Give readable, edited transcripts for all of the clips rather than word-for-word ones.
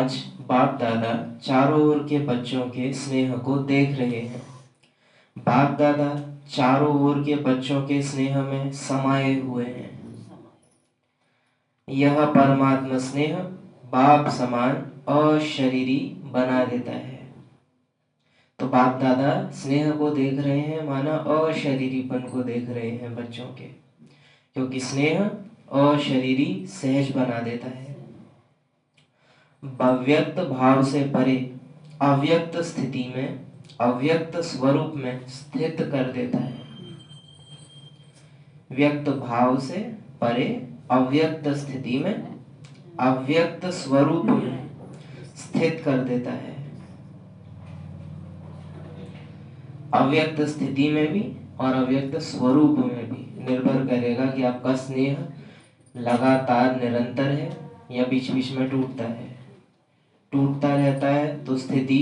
आज बाप दादा चारों ओर के बच्चों के स्नेह को देख रहे हैं। बाप दादा चारों ओर के बच्चों के स्नेह में समाये हुए हैं। यह परमात्मा स्नेह बाप समान अशरीरी बना देता है। तो बाप दादा स्नेह को देख रहे हैं, माना अशरीरीपन को देख रहे हैं बच्चों के, क्योंकि स्नेह अशरीरी सहज बना देता है। अव्यक्त भाव से परे अव्यक्त स्थिति में अव्यक्त स्वरूप में स्थित कर देता है। व्यक्त भाव से परे अव्यक्त स्थिति में अव्यक्त स्वरूप में स्थित कर देता है। अव्यक्त स्थिति में भी और अव्यक्त स्वरूप में भी निर्भर करेगा कि आपका स्नेह लगातार निरंतर है या बीच बीच में टूटता है। टूटता रहता है तो स्थिति,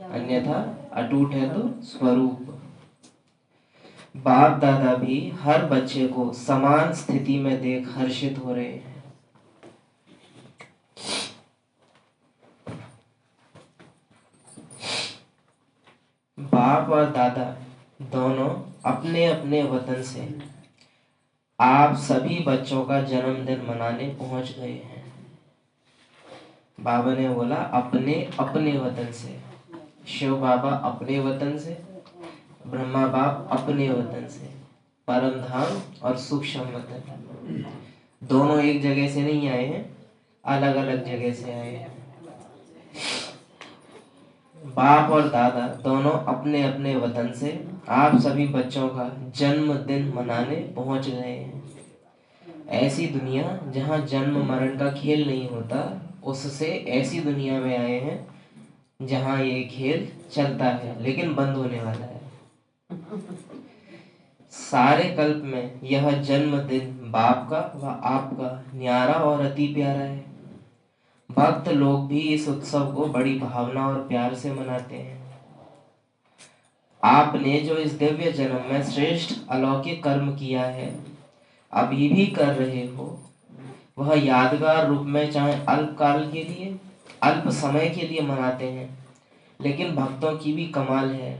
अन्यथा अटूट है तो स्वरूप। बाप दादा भी हर बच्चे को समान स्थिति में देख हर्षित हो रहे हैं। बाप और दादा दोनों अपने अपने वतन से आप सभी बच्चों का जन्मदिन मनाने पहुंच गए हैं। बाबा ने बोला अपने अपने वतन से। शिव बाबा अपने वतन से, ब्रह्मा बाप अपने वतन से। परम धाम और सूक्ष्म वतन दोनों एक जगह से नहीं आए हैं, अलग अलग जगह से आए हैं। बाप और दादा दोनों अपने अपने वतन से आप सभी बच्चों का जन्मदिन मनाने पहुंच गए हैं। ऐसी दुनिया जहां जन्म मरण का खेल नहीं होता, उससे ऐसी दुनिया में आए हैं जहां ये खेल चलता है लेकिन बंद होने वाला है। सारे कल्प में यह जन्मदिन बाप का व आपका न्यारा और अति प्यारा है। भक्त लोग भी इस उत्सव को बड़ी भावना और प्यार से मनाते हैं। आपने जो इस दिव्य जन्म में श्रेष्ठ अलौकिक कर्म किया है, अभी भी कर रहे हो, वह यादगार रूप में चाहे अल्प काल के लिए, अल्प समय के लिए मनाते हैं, लेकिन भक्तों की भी कमाल है।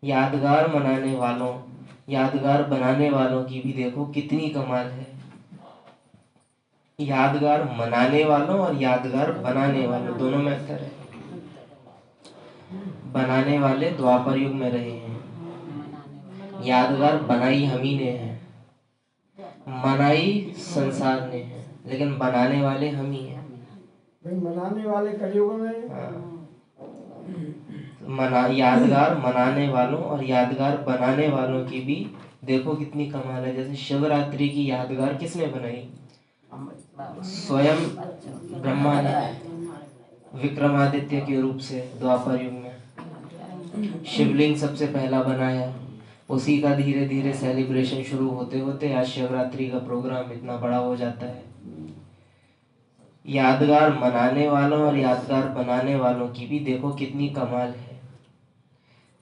यादगार मनाने वालों, यादगार बनाने वालों की भी देखो कितनी कमाल है। यादगार मनाने वालों और यादगार बनाने वालों दोनों में अंतर है। बनाने वाले द्वापर युग में रहे हैं, यादगार बनाई हम ही ने है, मनाई संसार ने है, लेकिन बनाने वाले हम ही हैं। मनाने वाले कलयुग में यादगार मनाने वालों और यादगार बनाने वालों की भी देखो कितनी कमाल है। जैसे शिवरात्रि की यादगार किसने बनाई? स्वयं ब्रह्मा ने, विक्रमादित्य के रूप से द्वापर युग में शिवलिंग सबसे पहला बनाया। उसी का धीरे धीरे सेलिब्रेशन शुरू होते होते आज शिवरात्रि का प्रोग्राम इतना बड़ा हो जाता है। यादगार मनाने वालों और यादगार बनाने वालों की भी देखो कितनी कमाल है।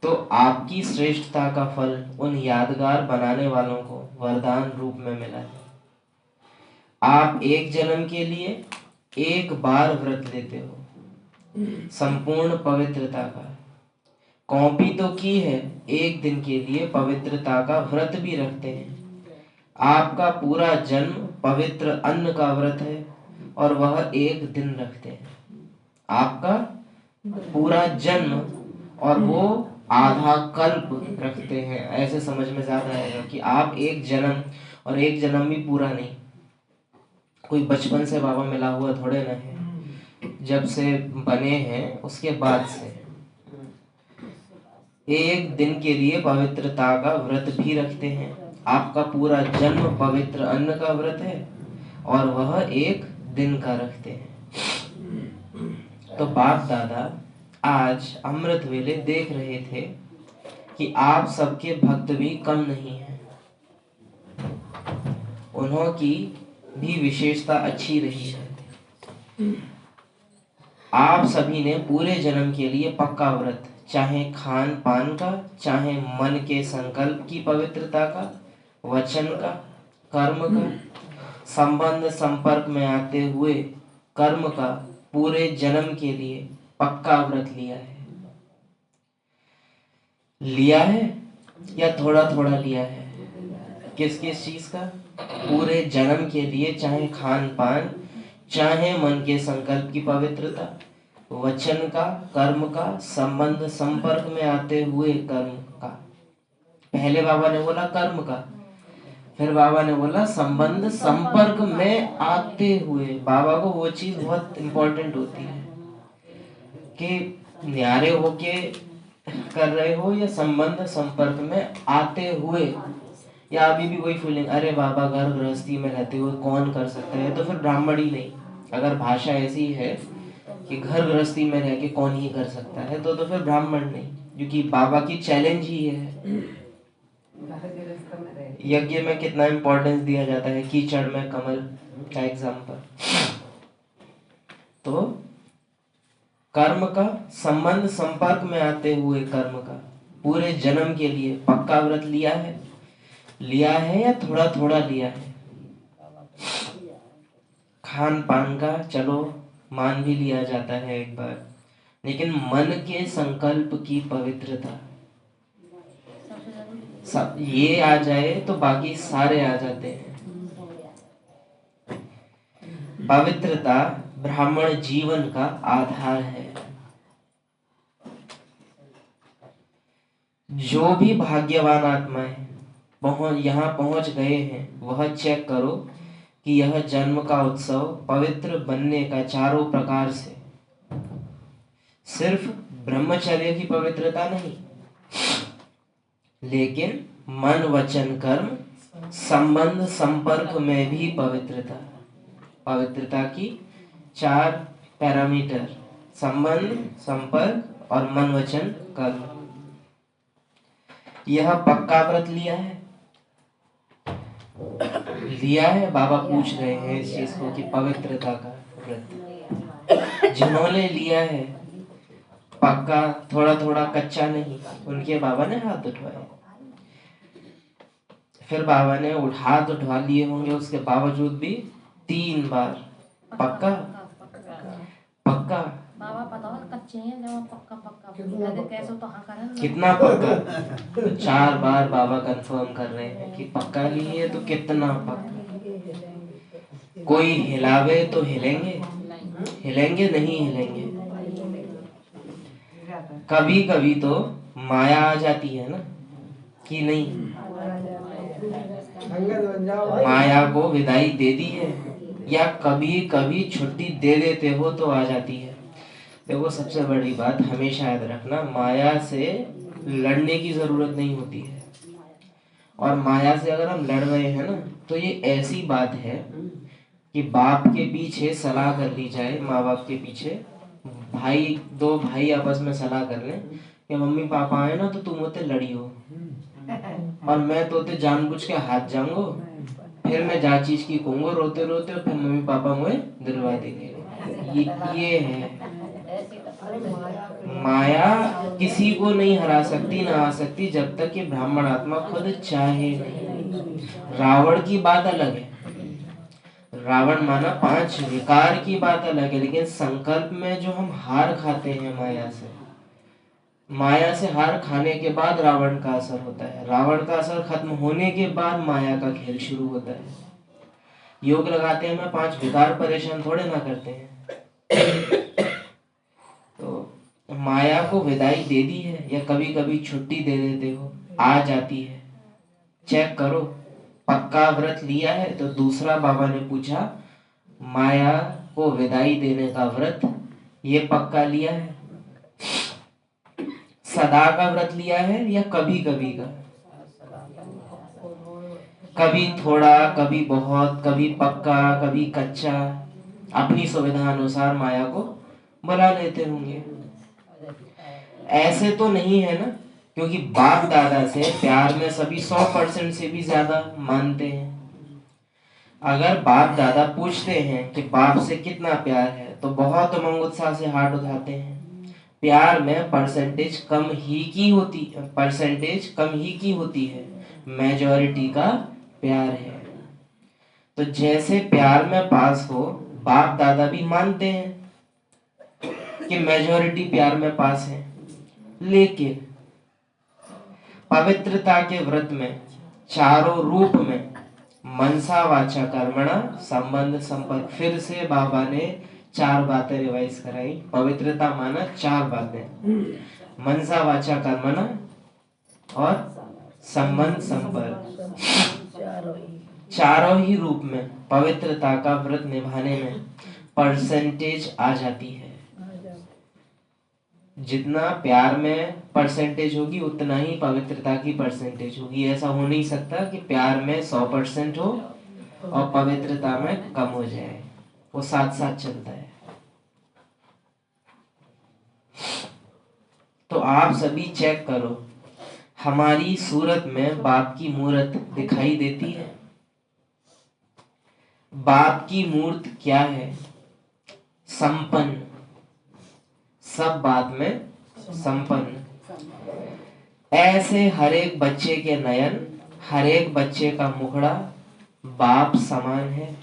तो आपकी श्रेष्ठता का फल उन यादगार बनाने वालों को वरदान रूप में मिला है। आप एक जन्म के लिए एक बार व्रत लेते हो, संपूर्ण पवित्रता का। कॉपी तो की है, एक दिन के लिए पवित्रता का व्रत भी रखते हैं। आपका पूरा जन्म पवित्र अन्न का व्रत है और वह एक दिन रखते हैं। आपका पूरा जन्म और वो आधा कल्प रखते हैं। ऐसे समझ में ज्यादा आएगा कि आप एक जन्म, और एक जन्म भी पूरा नहीं, कोई बचपन से बाबा मिला हुआ थोड़े ना है, जब से बने हैं उसके बाद से एक दिन के लिए पवित्रता का व्रत भी रखते हैं। आपका पूरा जन्म पवित्र अन्न का व्रत है और वह एक दिन का रखते हैं। तो बाप दादा आज अमृत वेले देख रहे थे कि आप सबके भक्त भी कम नहीं हैं। उन्हों की भी विशेषता अच्छी रही है। आप सभी ने पूरे जन्म के लिए पक्का व्रत, चाहे खान पान का, चाहे मन के संकल्प की पवित्रता का, वचन का, कर्म का, संबंध संपर्क में आते हुए कर्म का, पूरे जन्म के लिए पक्का व्रत लिया है। लिया है या थोड़ा थोड़ा लिया है? किस किस चीज का? पूरे जन्म के लिए, चाहे खान पान, चाहे मन के संकल्प की पवित्रता, वचन का, कर्म का, संबंध संपर्क में आते हुए कर्म का। पहले बाबा ने बोला कर्म का, फिर बाबा ने बोला संबंध संपर्क में आते हुए। बाबा को वो चीज बहुत इंपॉर्टेंट होती है कि न्यारे होके कर रहे हो या संबंध संपर्क में आते हुए, या अभी भी वही फीलिंग, अरे बाबा घर गृहस्थी में रहते हुए कौन कर सकता है, तो फिर ब्राह्मण ही नहीं। अगर भाषा ऐसी है कि घर गृहस्थी में रह के कौन ही कर सकता है, तो फिर ब्राह्मण नहीं, क्योंकि बाबा की चैलेंज ही है। यज्ञ में कितना इंपॉर्टेंस दिया जाता है, कीचड़ में कमल का एग्जाम्पल। तो कर्म का, संबंध संपर्क में आते हुए कर्म का, पूरे जन्म के लिए पक्का व्रत लिया है। लिया है या थोड़ा थोड़ा लिया है? खान पान का चलो मान भी लिया जाता है एक बार, लेकिन मन के संकल्प की पवित्रता, सब ये आ जाए तो बाकी सारे आ जाते हैं। पवित्रता ब्राह्मण जीवन का आधार है। जो भी भाग्यवान आत्माएं यहाँ पहुंच गए हैं, वह चेक करो कि यह जन्म का उत्सव पवित्र बनने का चारों प्रकार से, सिर्फ ब्रह्मचर्य की पवित्रता नहीं, लेकिन मन वचन कर्म संबंध संपर्क में भी पवित्रता। पवित्रता की 4 पैरामीटर, संबंध, संपर्क और मन वचन कर्म। यह पक्का व्रत लिया है? लिया है? बाबा पूछ रहे हैं इस चीज को कि पवित्रता का व्रत जिन्होंने लिया है पक्का, थोड़ा थोड़ा कच्चा नहीं, उनके बाबा ने हाथ उठवाए। फिर बाबा ने हाथ उठवा लिए होंगे, उसके बावजूद भी 3 बार पक्का पक्का। बाबा पता हो कच्चे हैं, जब पक्का पक्का कैसे तो हाँ करें। कितना पक्का? तो 4 बार बाबा कंफर्म कर रहे हैं कि पक्का लिए, तो कितना पक्का। कोई हिलावे तो हिलेंगे, हिलेंगे नहीं हिलेंगे। कभी कभी तो माया आ जाती है ना, कि नहीं, माया को विदाई दे दी है, या कभी कभी छुट्टी दे देते हो तो आ जाती है। देखो सबसे बड़ी बात हमेशा याद रखना, माया से लड़ने की जरूरत नहीं होती है। और माया से अगर हम लड़ रहे हैं ना, तो ये ऐसी बात है कि बाप के पीछे सलाह कर ली जाए, माँ बाप के पीछे भाई, 2 भाई आपस में सलाह कर लें कि मम्मी पापा आए ना तो तुम होते लड़ियो, और मैं तो होते जानबूझ के हाथ जाऊंगो, फिर मैं जा चीज की कहूंगो रोते रोते, और फिर मम्मी पापा मुझे दिलवा देंगे। ये है माया। किसी को नहीं हरा सकती, ना आ सकती, जब तक कि ब्राह्मण आत्मा खुद चाहे नहीं। रावण की बात अलग है, रावण माना 5 विकार की बात अलग है, लेकिन संकल्प में जो हम हार खाते हैं माया से हार खाने के बाद रावण का असर होता है, रावण का असर खत्म होने के बाद माया का खेल शुरू होता है। योग लगाते हैं, 5 विकार परेशान थोड़े ना करते हैं। तो माया को विदाई दे दी है, या कभी कभी छुट्टी दे देते हो, आ जाती है। चेक करो पक्का व्रत लिया है। तो दूसरा बाबा ने पूछा, माया को विदाई देने का व्रत ये पक्का लिया है? सदा का व्रत लिया है या कभी कभी का? कभी थोड़ा, कभी बहुत, कभी पक्का, कभी कच्चा, अपनी सुविधा अनुसार माया को बुला लेते होंगे। ऐसे तो नहीं है ना, क्योंकि बाप दादा से प्यार में सभी 100% से भी ज्यादा मानते हैं। अगर बाप दादा पूछते हैं कि बाप से कितना प्यार है, तो बहुत उमंग उत्साह से हाथ उठाते हैं। प्यार में परसेंटेज कम ही की होती है, मेजॉरिटी का प्यार है। तो जैसे प्यार में पास हो, बाप दादा भी मानते हैं कि मेजॉरिटी प्यार में पास है, लेकिन पवित्रता के व्रत में चारों रूप में मनसा वाचा कर्मणा संबंध संपर्क, फिर से बाबा ने 4 बातें रिवाइज कराई। पवित्रता माना 4 बातें, मनसा वाचा कर्मणा और संबंध संपर्क, चारों ही रूप में पवित्रता का व्रत निभाने में परसेंटेज आ जाती है। जितना प्यार में परसेंटेज होगी उतना ही पवित्रता की परसेंटेज होगी। ऐसा हो नहीं सकता कि प्यार में 100% हो और पवित्रता में कम हो जाए, वो साथ साथ चलता है। तो आप सभी चेक करो, हमारी सूरत में बाप की मूर्त दिखाई देती है। बाप की मूर्त क्या है? संपन्न, सब बात में संपन्न। ऐसे हर एक बच्चे के नयन, हर एक बच्चे का मुखड़ा बाप समान है।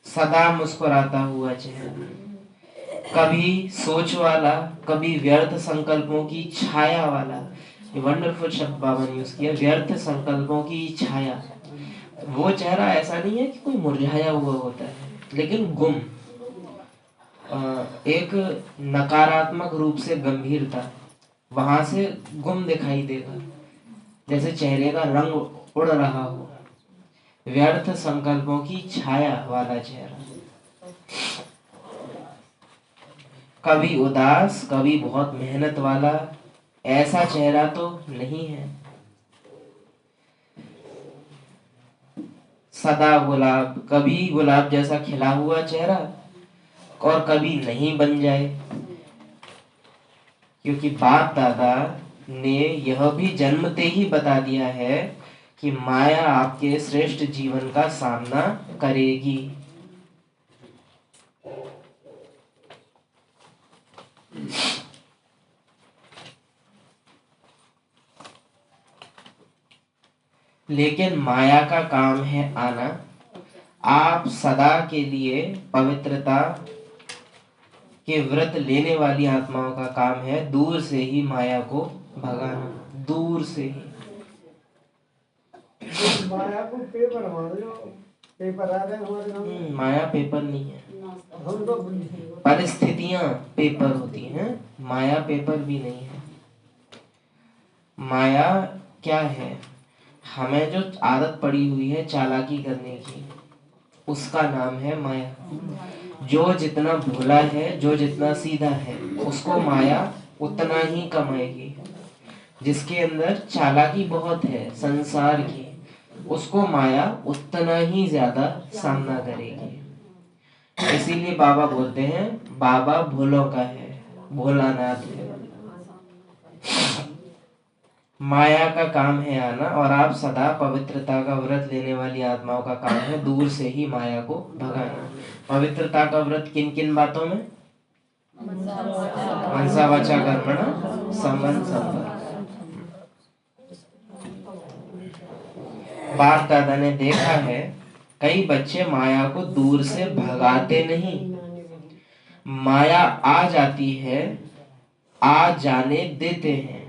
सदा मुस्कुराता हुआ चेहरा, कभी सोच वाला, कभी व्यर्थ संकल्पों की छाया वाला। ये वंडरफुल शब्द बाबा ने यूज किया, व्यर्थ संकल्पों की छाया। वो चेहरा ऐसा नहीं है कि कोई मुरझाया हुआ होता है, लेकिन गुम, एक नकारात्मक रूप से गंभीरता वहां से गुम दिखाई देगा, जैसे चेहरे का रंग उड़ रहा हो। व्यर्थ संकल्पों की छाया वाला चेहरा, कभी उदास, कभी बहुत मेहनत वाला, ऐसा चेहरा तो नहीं है। सदा गुलाब, कभी गुलाब जैसा खिला हुआ चेहरा और कभी नहीं बन जाए, क्योंकि बाप दादा ने यह भी जन्मते ही बता दिया है कि माया आपके श्रेष्ठ जीवन का सामना करेगी। लेकिन माया का काम है आना। आप सदा के लिए पवित्रता के व्रत लेने वाली आत्माओं का काम है दूर से ही माया को भगाना, दूर से ही। माया को पेपर मान लो, पेपर आ रहे हमारे गाँव में। माया पेपर नहीं है, हम तो परिस्थितियां पेपर होती हैं, माया पेपर भी नहीं है। माया क्या है? हमें जो आदत पड़ी हुई है चालाकी करने की, उसका नाम है माया। जो जितना भोला है, जो जितना सीधा है, उसको माया उतना ही कमाएगी। जिसके अंदर चालाकी बहुत है संसार की, उसको माया उतना ही ज्यादा सामना करेगी। इसीलिए बाबा बोलते हैं बाबा भोलों का है, भोलानाथ है। माया का काम है आना, और आप सदा पवित्रता का व्रत लेने वाली आत्माओं का काम है दूर से ही माया को भगाना। पवित्रता का व्रत किन किन बातों में? मनसा वाचा कर्मणा संबंध संपर्क। बाप दादा ने देखा है कई बच्चे माया को दूर से भगाते नहीं, माया आ जाती है, आ जाने देते हैं।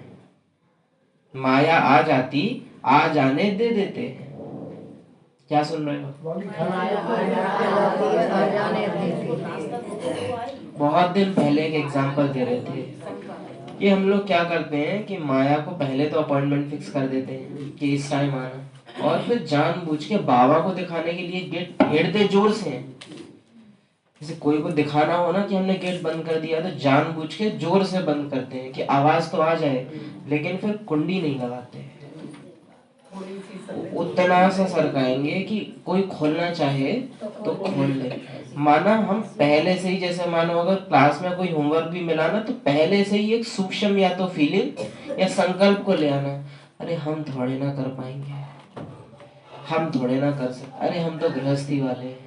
माया आ जाती, आ जाने दे देते हैं। क्या सुन रहे हो? बहुत दिन पहले एक एग्जांपल दे रहे थे कि हम लोग क्या करते हैं कि माया को पहले तो अपॉइंटमेंट फिक्स कर देते हैं कि इस टाइम आना, और फिर जानबूझ के बाबा को दिखाने के लिए गेट फेरते जोर से। जैसे कोई को दिखाना हो ना कि हमने गेट बंद कर दिया, तो जानबूझ के जोर से बंद करते हैं कि आवाज तो आ जाए, लेकिन फिर कुंडी नहीं लगाते हैं। उतना सा सरकाएंगे कि कोई खोलना चाहे तो खोल ले। माना हम पहले से ही, जैसे मानो अगर क्लास में कोई होमवर्क भी मिला ना, तो पहले से ही एक सूक्ष्म या तो फीलिंग या संकल्प को ले आना, अरे हम थोड़े ना कर पाएंगे, हम थोड़े ना कर सकते, अरे हम तो गृहस्थी वाले हैं,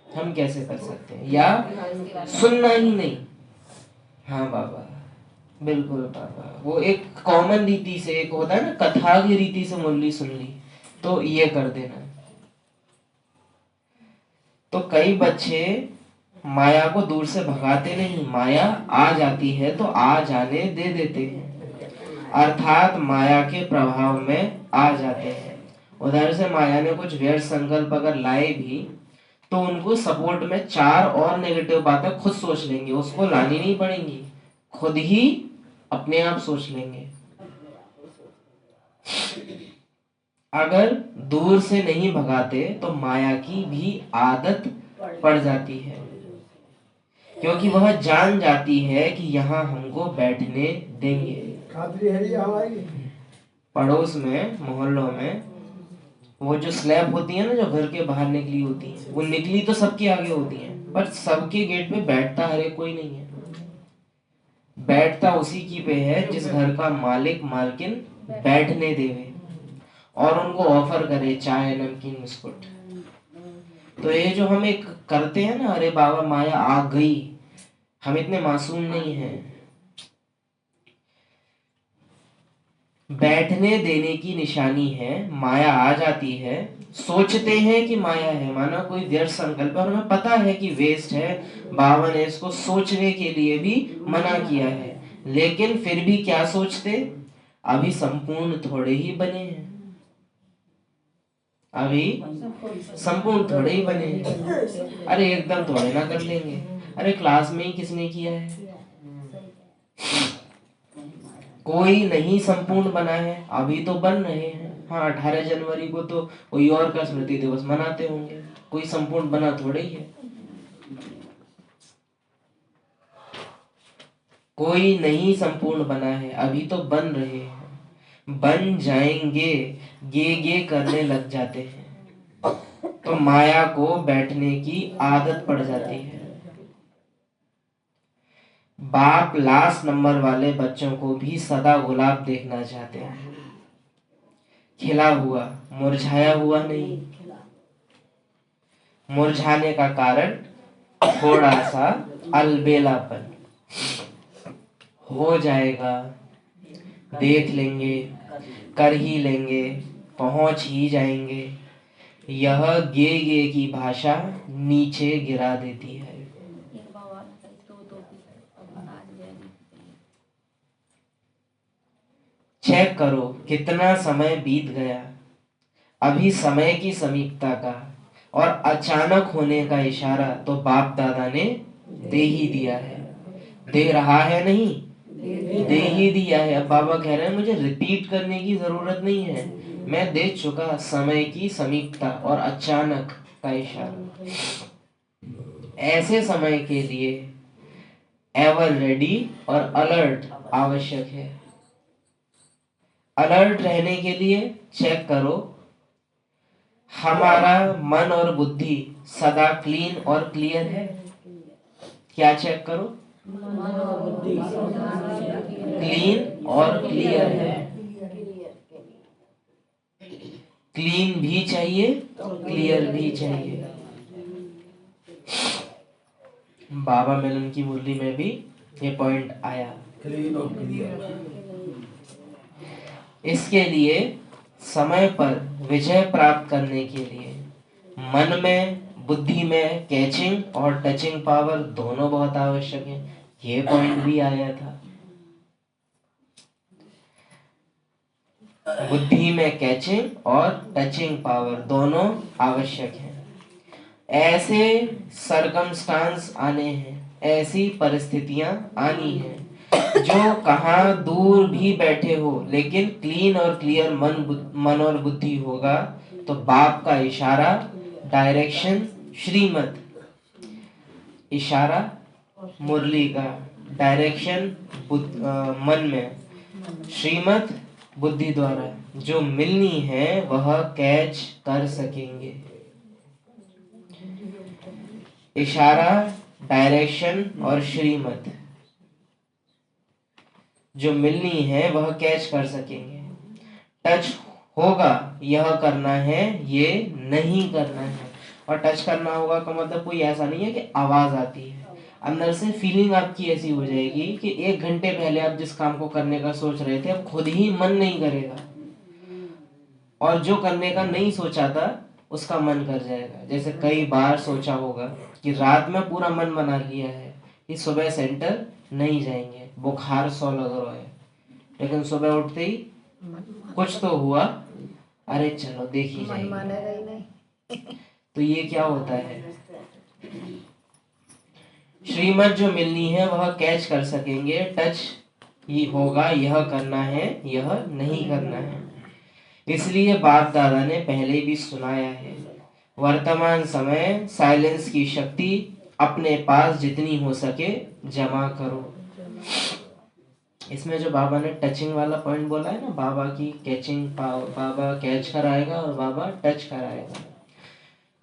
हम कैसे कर सकते हैं, या सुनना ही नहीं। हाँ बाबा, बिल्कुल बाबा। वो एक कॉमन रीति से, एक होता है ना, कथा की रीति से मुरली सुन ली, तो ये कर देना। तो कई बच्चे माया को दूर से भगाते नहीं, माया आ जाती है तो आ जाने दे देते हैं, अर्थात माया के प्रभाव में आ जाते हैं। उधर से माया ने कुछ व्यर्थ संकल्प अगर लाए भी तो उनको सपोर्ट में 4 और नेगेटिव बातें खुद सोच लेंगे, उसको लानी नहीं पड़ेंगी, खुद ही अपने आप सोच लेंगे। अगर दूर से नहीं भगाते तो माया की भी आदत पड़ जाती है, क्योंकि वह जान जाती है कि यहाँ हमको बैठने देंगे। खातरी है ये हमारी। पड़ोस में, मोहल्लों में वो जो स्लैब होती है ना, जो घर के बाहर निकली होती है, वो निकली तो सबके आगे होती है, पर सबके गेट पे बैठता हर एक कोई नहीं है। बैठता उसी की पे है जिस घर का मालिक मालकिन बैठने देवे और उनको ऑफर करे चाय, नमकीन, बिस्कुट। तो ये जो हम एक करते हैं ना, अरे बाबा माया आ गई, हम इतने मासूम नहीं हैं। बैठने देने की निशानी है, माया आ जाती है, सोचते हैं कि माया है, माना कोई व्यर्थ संकल्प, और हमें पता है कि वेस्ट है, बाबा ने इसको सोचने के लिए भी मना किया है, लेकिन फिर भी क्या सोचते, अभी संपूर्ण थोड़े ही बने हैं, अभी संपूर्ण थोड़े ही बने हैं, अरे एकदम थोड़े ना कर लेंगे, अरे क्लास में ही किसने किया है, कोई नहीं संपूर्ण बना है, अभी तो बन रहे हैं। हाँ, 18 जनवरी को तो कोई और का स्मृति दिवस मनाते होंगे, कोई संपूर्ण बना थोड़े ही है। कोई नहीं संपूर्ण बना है, अभी तो बन रहे हैं, बन जाएंगे, गे करने लग जाते हैं, तो माया को बैठने की आदत पड़ जाती है। बाप लास्ट नंबर वाले बच्चों को भी सदा गुलाब देखना चाहते हैं, खिला हुआ, मुरझाया हुआ नहीं। मुरझाने का कारण थोड़ा सा अलबेलापन, हो जाएगा, देख लेंगे, कर ही लेंगे, पहुंच ही जाएंगे, यह गे की भाषा नीचे गिरा देती है। चेक करो कितना समय बीत गया, अभी समय की समीपता का और अचानक होने का इशारा तो बाप दादा ने दे ही दिया है, दे रहा है नहीं, दे ही दिया है। अब बाबा कह रहे हैं मुझे रिपीट करने की जरूरत नहीं है, मैं दे चुका समय की समीपता और अचानक का इशारा। ऐसे समय के लिए एवर रेडी और अलर्ट आवश्यक है। अलर्ट रहने के लिए चेक करो हमारा मन और बुद्धि सदा क्लीन और क्लियर है। क्या चेक करो? क्लीन और क्लियर है। क्लीन भी चाहिए, क्लियर भी चाहिए। बाबा मिलन की मुरली में भी ये पॉइंट आया, क्लीन और क्लियर। इसके लिए समय पर विजय प्राप्त करने के लिए मन में, बुद्धि में कैचिंग और टचिंग पावर दोनों बहुत आवश्यक है। ये पॉइंट भी आया था, बुद्धि में कैचिंग और टचिंग पावर दोनों आवश्यक है। ऐसे सरकमस्टांस आने हैं, ऐसी परिस्थितियां आनी हैं जो कहाँ दूर भी बैठे हो, लेकिन क्लीन और क्लियर मन और बुद्धि होगा तो बाप का इशारा, डायरेक्शन, श्रीमत, इशारा मुरली का, डायरेक्शन मन में, श्रीमत बुद्धि द्वारा जो मिलनी है वह कैच कर सकेंगे। इशारा, डायरेक्शन और श्रीमत जो मिलनी है वह कैच कर सकेंगे। टच होगा, यह करना है, ये नहीं करना है। और टच करना होगा का मतलब कोई ऐसा नहीं है कि आवाज आती है, अंदर से फीलिंग आपकी ऐसी हो जाएगी कि 1 घंटे पहले आप जिस काम को करने का सोच रहे थे अब खुद ही मन नहीं करेगा, और जो करने का नहीं सोचा था उसका मन कर जाएगा। जैसे कई बार सोचा होगा कि रात में पूरा मन बना लिया है कि सुबह सेंटर नहीं जाएंगे, बुखार 100 लग रहा है, लेकिन सुबह उठते ही कुछ तो हुआ, अरे चलो देख ही मन जाएंगे। मानेगा ही नहीं। तो ये क्या होता है, श्रीमत जो मिलनी है वह कैच कर सकेंगे, टच ही होगा, यह करना है यह नहीं करना है। इसलिए बाप दादा ने पहले भी सुनाया है, वर्तमान समय साइलेंस की शक्ति अपने पास जितनी हो सके जमा करो। इसमें जो बाबा ने टचिंग वाला पॉइंट बोला है ना, बाबा की कैचिंग पावर, बाबा कैच कराएगा और बाबा टच कराएगा।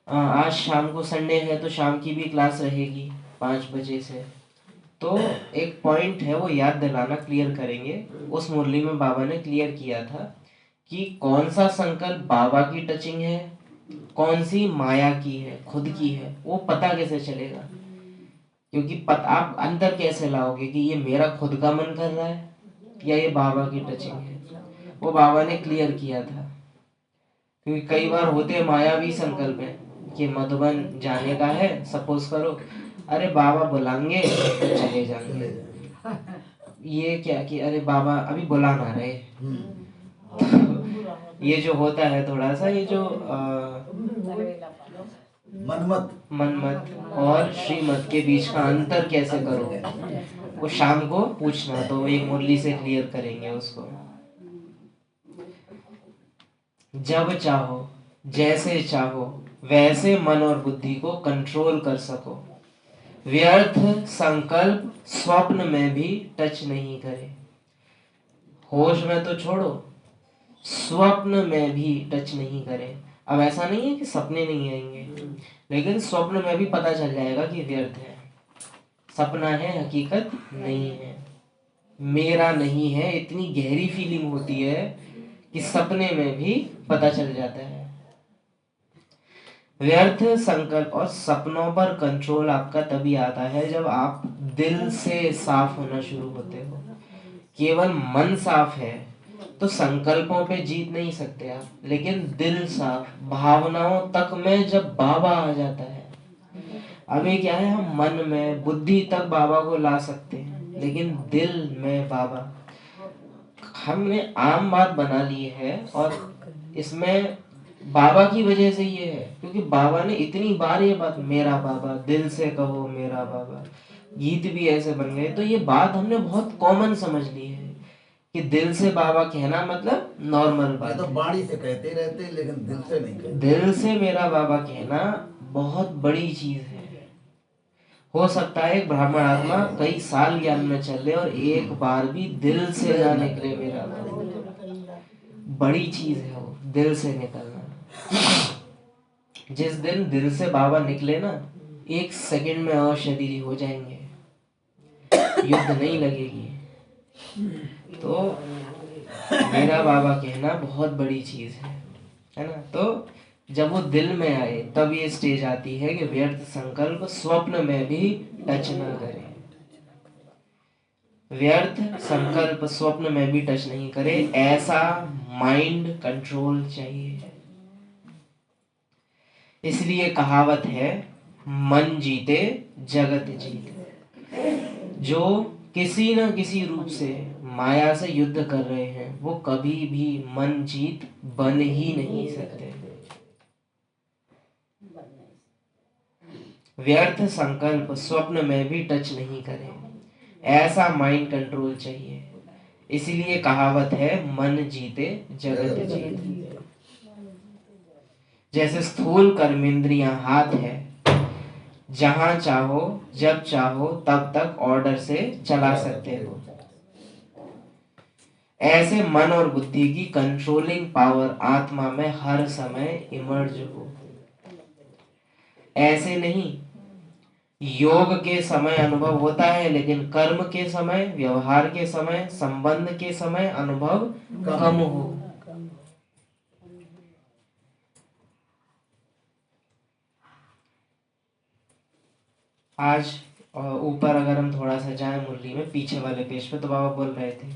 आज शाम को संडे है तो शाम की भी क्लास रहेगी 5 बजे से। तो एक पॉइंट है वो याद दिलाना, क्लियर करेंगे। उस मुरली में बाबा ने क्लियर किया था कि कौन सा संकल्प बाबा की टचिंग है, कौन सी माया की है, खुद की है, वो पता कैसे चलेगा? क्योंकि आप अंदर कैसे लाओगे कि ये मेरा खुद का मन कर रहा है या ये बाबा की टचिंग है? वो बाबा ने क्लियर किया था। क्योंकि कई बार होते मायावी संकल्प है कि मधुबन जाने का है, सपोज करो, अरे बाबा बुलाएंगे तो चले जाएंगे। ये क्या कि अरे बाबा अभी बुला ना रहे। ये जो होता है थोड़ा सा, ये जो मनमत और श्रीमत के बीच का अंतर कैसे करो, वो शाम को पूछना, तो एक मुरली से क्लियर करेंगे उसको। जब चाहो जैसे चाहो वैसे मन और बुद्धि को कंट्रोल कर सको। व्यर्थ संकल्प स्वप्न में भी टच नहीं करे। होश में तो छोड़ो, स्वप्न में भी टच नहीं करे। अब ऐसा नहीं है कि सपने नहीं आएंगे, लेकिन स्वप्न में भी पता चल जाएगा कि व्यर्थ है, सपना है, हकीकत नहीं है, मेरा नहीं है। इतनी गहरी फीलिंग होती है कि सपने में भी पता चल जाता है। व्यर्थ संकल्प और सपनों पर कंट्रोल आपका तभी आता है जब आप दिल से साफ होना शुरू होते हो। केवल मन साफ है तो संकल्पों पे जीत नहीं सकते आप, लेकिन दिल साफ, भावनाओं तक में जब बाबा आ जाता है, अभी क्या है, हम मन में बुद्धि तक बाबा को ला सकते हैं, लेकिन दिल में बाबा हमने आम बात बना ली है। और इसमें बाबा की वजह से ये है क्योंकि बाबा ने इतनी बार ये बात, मेरा बाबा, दिल से कहो मेरा बाबा, गीत भी ऐसे बन गए। तो ये बात हमने बहुत कॉमन समझ ली है कि दिल से बाबा कहना मतलब नॉर्मल बात तो है। बाणी से कहते रहते लेकिन दिल से नहीं कहते। दिल से मेरा बाबा कहना बहुत बड़ी चीज है। हो सकता है एक ब्राह्मण आत्मा कई साल ज्ञान में चल रहे और एक बार भी दिल से ना निकले मेरा बाबा, बड़ी चीज है वो दिल से निकलना। जिस दिन दिल से बाबा निकले ना, 1 सेकंड में अशरीरी हो जाएंगे, युद्ध नहीं लगेगी। तो मेरा बाबा कहना बहुत बड़ी चीज है ना। तो जब वो दिल में आए तब ये स्टेज आती है कि व्यर्थ संकल्प स्वप्न में भी टच ना करे। व्यर्थ संकल्प स्वप्न में भी टच नहीं करे, ऐसा माइंड कंट्रोल चाहिए। इसलिए कहावत है, मन जीते जगत जीते। जो किसी न किसी रूप से माया से युद्ध कर रहे हैं वो कभी भी मन जीत बन ही नहीं सकते। व्यर्थ संकल्प स्वप्न में भी टच नहीं करें, ऐसा माइंड कंट्रोल चाहिए। इसीलिए कहावत है, मन जीते जगत जीते। जैसे स्थूल कर्मेंद्रियां हाथ है, जहां चाहो जब चाहो तब तक ऑर्डर से चला सकते हो, ऐसे मन और बुद्धि की कंट्रोलिंग पावर आत्मा में हर समय इमर्ज हो। ऐसे नहीं, योग के समय अनुभव होता है लेकिन कर्म के समय, व्यवहार के समय, संबंध के समय अनुभव कम हो। आज ऊपर अगर हम थोड़ा सा जाए मुरली में पीछे वाले पेज पे, तो बाबा बोल रहे थे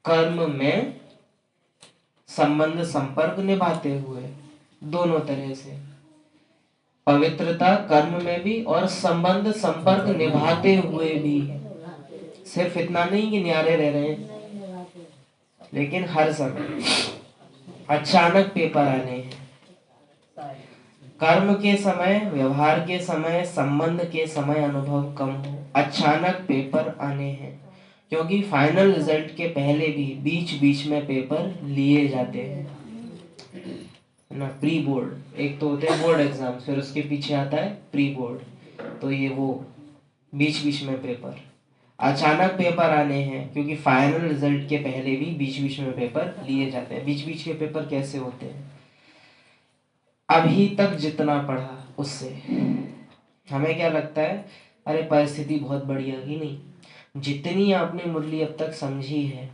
कर्म में संबंध संपर्क निभाते हुए दोनों तरह से, पवित्रता कर्म में भी और संबंध संपर्क निभाते हुए भी। सिर्फ इतना नहीं कि न्यारे रह रहे हैं, लेकिन हर समय। अचानक पेपर आने हैं, कर्म के समय, व्यवहार के समय, संबंध के समय अनुभव कम हो। अचानक पेपर आने हैं, क्योंकि फाइनल रिजल्ट के पहले भी बीच बीच में पेपर लिए जाते हैं ना। प्री बोर्ड, एक तो होते हैं बोर्ड एग्जाम, फिर उसके पीछे आता है प्री बोर्ड, तो ये वो बीच बीच में पेपर। अचानक पेपर आने हैं क्योंकि फाइनल रिजल्ट के पहले भी बीच बीच में पेपर लिए जाते हैं। बीच बीच के पेपर कैसे होते हैं? अभी तक जितना पढ़ा उससे हमें क्या लगता है, अरे परिस्थिति बहुत बढ़िया की नहीं। जितनी आपने मुरली अब तक समझी है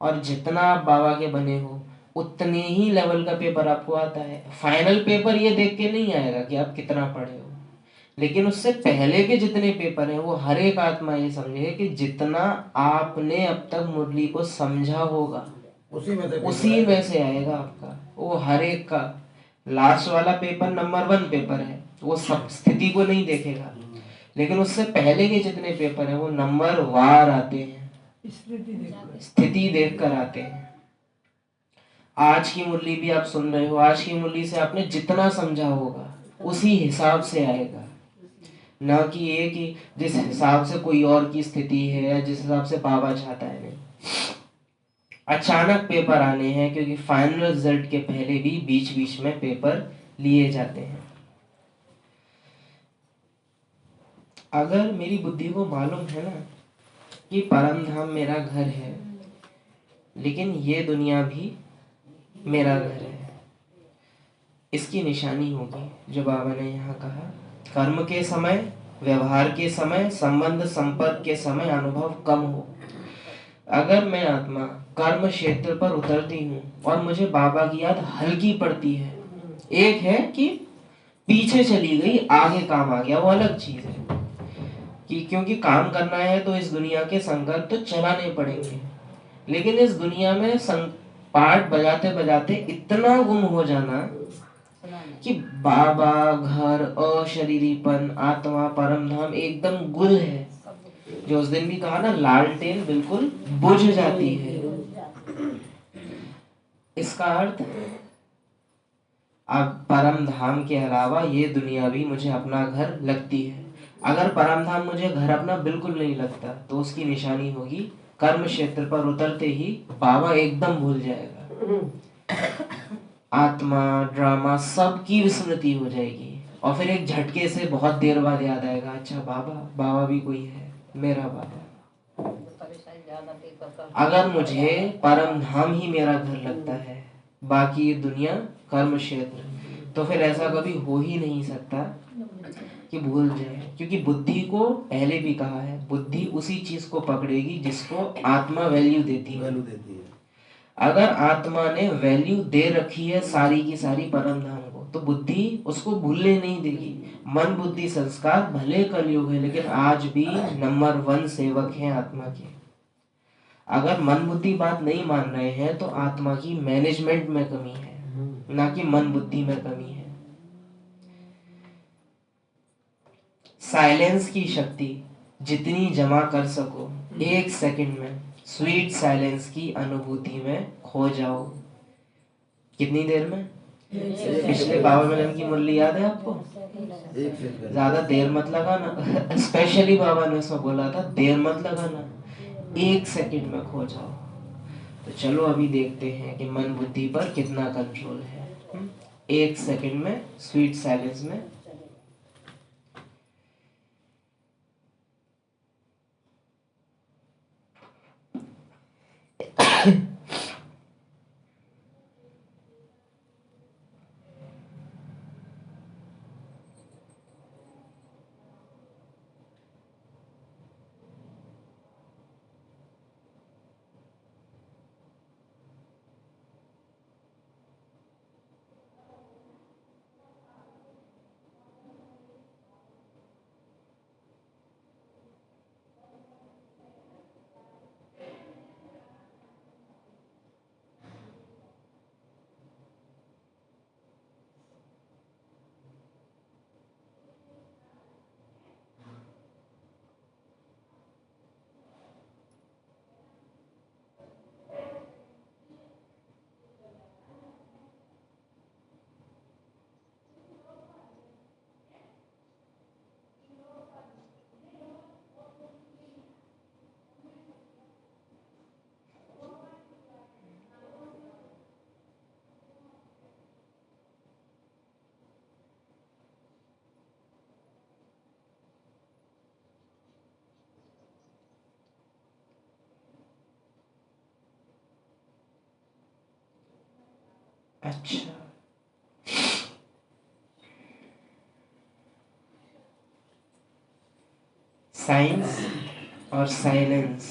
और जितना आप बाबा के बने हो, उतने ही लेवल का पेपर आपको आता है। फाइनल पेपर ये देख के नहीं आएगा कि आप कितना पढ़े हो, लेकिन उससे पहले के जितने पेपर हैं वो हर एक आत्मा ये समझे कि जितना आपने अब तक मुरली को समझा होगा उसी में से आएगा आपका। वो हर एक का लास्ट वाला पेपर नंबर 1 पेपर है, वो सब स्थिति को नहीं देखेगा, लेकिन उससे पहले के जितने पेपर हैं वो नंबर वार आते हैं, स्थिति देख कर आते हैं। आज की मुरली भी आप सुन रहे हो, आज की मुरली से आपने जितना समझा होगा उसी हिसाब से आएगा, ना कि ये कि जिस हिसाब से कोई और की स्थिति है या जिस हिसाब से बाबा चाहता है। नहीं, अचानक पेपर आने हैं क्योंकि फाइनल रिजल्ट के पहले भी बीच बीच में पेपर लिए जाते हैं। अगर मेरी बुद्धि को मालूम है ना कि परम धाम मेरा घर है, लेकिन ये दुनिया भी मेरा घर है, इसकी निशानी होगी जो बाबा ने यहाँ कहा, कर्म के समय, व्यवहार के समय, संबंध संपर्क के समय अनुभव कम हो। अगर मैं आत्मा कर्म क्षेत्र पर उतरती हूँ और मुझे बाबा की याद हल्की पड़ती है, एक है कि पीछे चली गई आगे काम आ गया, वो अलग चीज है कि क्योंकि काम करना है तो इस दुनिया के संकल्प तो चलाने पड़ेंगे, लेकिन इस दुनिया में पाठ बजाते बजाते इतना गुम हो जाना कि बाबा, घर, अशरीरीपन, आत्मा, परम धाम एकदम गुल है। जो उस दिन भी कहा ना, लालटेन बिल्कुल बुझ जाती है। इसका अर्थ अब परम धाम के अलावा ये दुनिया भी मुझे अपना घर लगती है। अगर परम धाम मुझे घर अपना बिल्कुल नहीं लगता तो उसकी निशानी होगी कर्म क्षेत्र पर उतरते ही बाबा एकदम भूल जाएगा, आत्मा, ड्रामा सब की विस्मृति हो जाएगी, और फिर एक झटके से बहुत देर बाद याद आएगा, अच्छा बाबा, बाबा भी कोई है, मेरा बाबा। अगर मुझे परम धाम ही मेरा घर लगता है, बाकी दुनिया कर्म क्षेत्र, तो फिर ऐसा कभी हो ही नहीं सकता कि भूल जाए, क्योंकि बुद्धि को पहले भी कहा है, बुद्धि उसी चीज को पकड़ेगी जिसको आत्मा वैल्यू देती है। अगर आत्मा ने वैल्यू दे रखी है सारी की सारी परम धाम को, तो बुद्धि उसको भूलने नहीं देगी। मन बुद्धि संस्कार भले कलयुग है, लेकिन आज भी नंबर 1 सेवक हैं आत्मा के। अगर मन बुद्धि बात नहीं मान रहे हैं तो आत्मा की मैनेजमेंट में कमी है, ना कि मन बुद्धि में कमी है। साइलेंस की शक्ति जितनी जमा कर सको, 1 सेकंड में स्वीट साइलेंस की अनुभूति में खो जाओ। कितनी देर में? पिछले बाबा मिलन की मुरली याद है आपको? ज्यादा देर मत लगाना, स्पेशली बाबा ने उसमें बोला था देर मत लगाना, 1 सेकंड में खो जाओ। तो चलो अभी देखते हैं कि मन बुद्धि पर कितना कंट्रोल है। 1 सेकंड में स्वीट साइलेंस में अच्छा, साइंस और साइलेंस,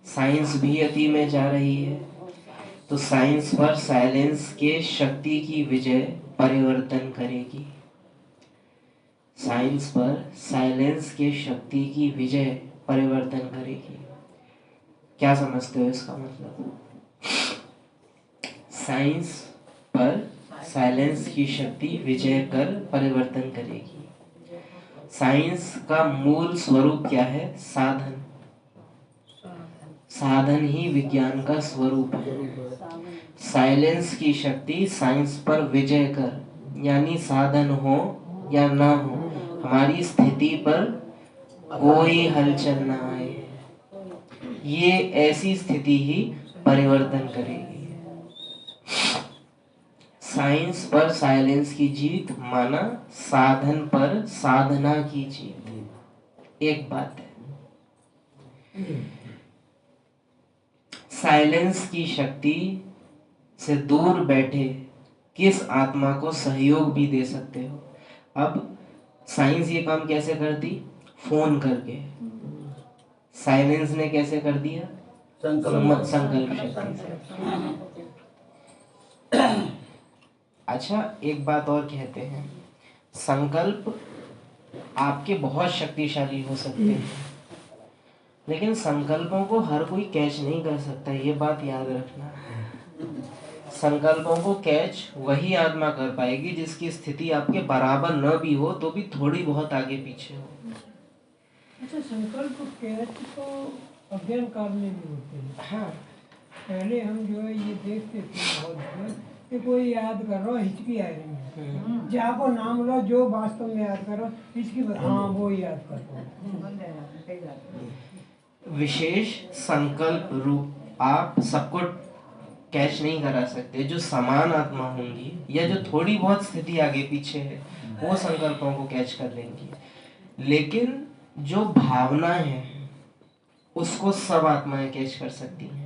साइंस भी अति में जा रही है, तो साइंस पर साइलेंस के शक्ति की विजय परिवर्तन करेगी। साइंस पर साइलेंस के शक्ति की विजय परिवर्तन करेगी। क्या समझते हो इसका मतलब? साइंस पर साइलेंस की शक्ति विजय कर परिवर्तन करेगी। साइंस का मूल स्वरूप क्या है? साधन। साधन ही विज्ञान का स्वरूप है। साइलेंस की शक्ति साइंस पर विजय कर, यानी साधन हो या ना हो, हमारी स्थिति पर कोई हलचल ना आए, ये ऐसी स्थिति ही परिवर्तन करेगी। साइंस पर साइलेंस की जीत माना साधन पर साधना की जीत। एक बात है, साइलेंस की शक्ति से दूर बैठे किस आत्मा को सहयोग भी दे सकते हो। अब साइंस ये काम कैसे करती? फोन करके। साइलेंस ने कैसे कर दिया? संकल्प शक्ति से। अच्छा, एक बात और कहते हैं, संकल्प आपके बहुत शक्तिशाली हो सकते हैं, लेकिन संकल्पों को हर कोई कैच नहीं कर सकता, ये बात याद रखना। संकल्पों को कैच वही आत्मा कर पाएगी जिसकी स्थिति आपके बराबर न भी हो तो भी थोड़ी बहुत आगे पीछे हो। अच्छा, संकल्प कैच तो अज्ञान काल में भी होते हैं। हाँ, पहले हम जो है ये देखते थे बहुत कि कोई याद कर रहा हो, हिचकी आ रही है, जहाँ को नाम लो जो वास्तव में याद करो, हिचकी हाँ वो याद करो। विशेष संकल्प रूप आप सबको कैच नहीं करा सकते। जो समान आत्मा होंगी या जो थोड़ी बहुत स्थिति आगे पीछे है वो संकल्पों को कैच कर लेंगी, लेकिन जो भावना है उसको सब आत्माएं कैच कर सकती हैं।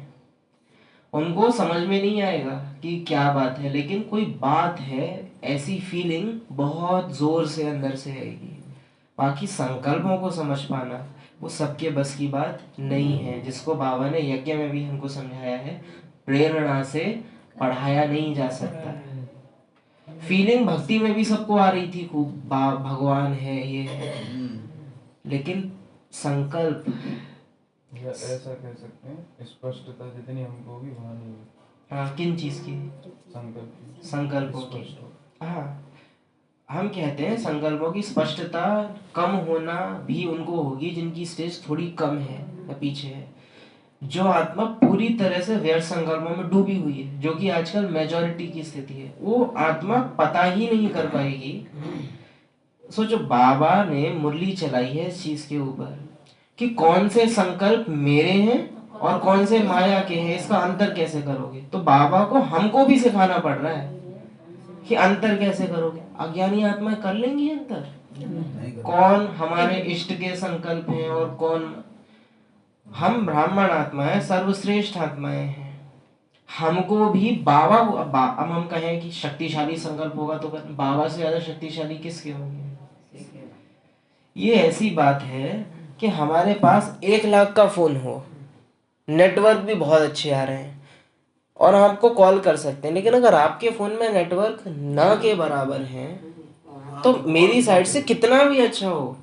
उनको समझ में नहीं आएगा कि क्या बात है, लेकिन कोई बात है, ऐसी फीलिंग बहुत जोर से अंदर से आएगी। बाकी संकल्पों को समझ पाना वो सबके बस की बात नहीं है, जिसको बाबा ने यज्ञ में भी हमको समझाया है, प्रेरणा से पढ़ाया नहीं जा सकता है। फीलिंग भक्ति में भी सबको आ रही थी खूब, भगवान है ये है, लेकिन संकल्प या ऐसा कह सकते हैं स्पष्टता जितनी हमको होगी वहाँ नहीं होगी। हाँ, किन चीज की? संकल्पों की। हाँ, हम कहते हैं संकल्पों की स्पष्टता कम होना भी उनको होगी जिनकी स्टेज थोड़ी कम है या पीछे है। जो आत्मा पूरी तरह से व्यर्थ संकल्पों में डूबी हुई है, जो कि आजकल मेजॉरिटी की स्थिति है, वो आत्मा पता ही नहीं कर पाएगी। सोचो, बाबा ने मुरली चलाई है इस चीज के ऊपर कि कौन से संकल्प मेरे हैं और कौन से माया के हैं, इसका अंतर कैसे करोगे। तो बाबा को हमको भी सिखाना पड़ रहा है कि अंतर कैसे करोगे। अज्ञानी आत्माएं कर लेंगी अंतर, कौन हमारे इष्ट के संकल्प हैं और कौन। हम ब्राह्मण आत्माएं सर्वश्रेष्ठ आत्माएं हैं, हमको भी बाबा अब हम कहें कि शक्तिशाली संकल्प होगा तो बाबा से ज्यादा शक्तिशाली किसके होंगे। ये ऐसी बात है कि हमारे पास 1 लाख का फोन हो, नेटवर्क भी बहुत अच्छे आ रहे हैं और हम आपको कॉल कर सकते हैं, लेकिन अगर आपके फोन में नेटवर्क ना के बराबर है तो मेरी साइड से कितना भी अच्छा हो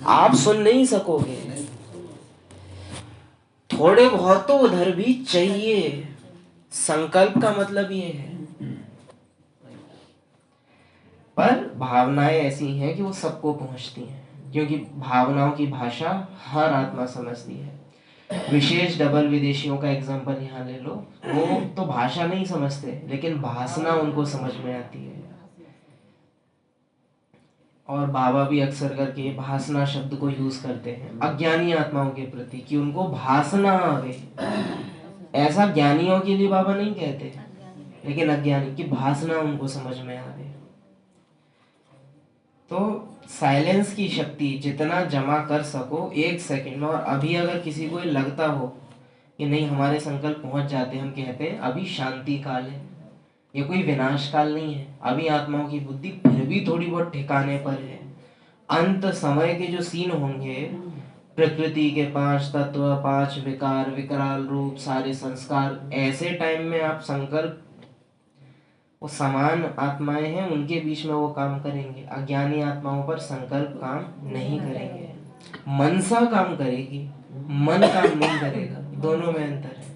आप सुन नहीं सकोगे। थोड़े बहुत तो उधर भी चाहिए। संकल्प का मतलब ये है, पर भावनाएं ऐसी हैं कि वो सबको पहुंचती हैं, क्योंकि भावनाओं की भाषा हर आत्मा समझती है। विशेष डबल विदेशियों का एग्जांपल यहाँ ले लो, वो तो भाषा नहीं समझते लेकिन भाषा उनको समझ में आती है। और बाबा भी अक्सर करके भाषा शब्द को यूज करते हैं अज्ञानी आत्माओं के प्रति कि उनको भाषना आवे। ऐसा ज्ञानियों के लिए बाबा नहीं कहते, लेकिन अज्ञानी की भाषना उनको समझ में आवे। तो साइलेंस की शक्ति जितना जमा कर सको 1 सेकंड में, और अभी अगर किसी को लगता हो कि नहीं हमारे संकल्प पहुंच जाते, हम कहते हैं अभी शांति काल है, ये कोई विनाश काल नहीं है। अभी आत्माओं की बुद्धि फिर भी थोड़ी बहुत ठिकाने पर है। अंत समय के जो सीन होंगे, प्रकृति के 5 तत्व, 5 विकार, विकराल रूप, सारे संस्कार, ऐसे टाइम में आप संकल्प, वो समान आत्माएं हैं, उनके बीच में वो काम करेंगे। अज्ञानी आत्माओं पर संकल्प काम नहीं करेंगे। मनसा काम करेगी, मन काम नहीं करेगा। दोनों में अंतर है।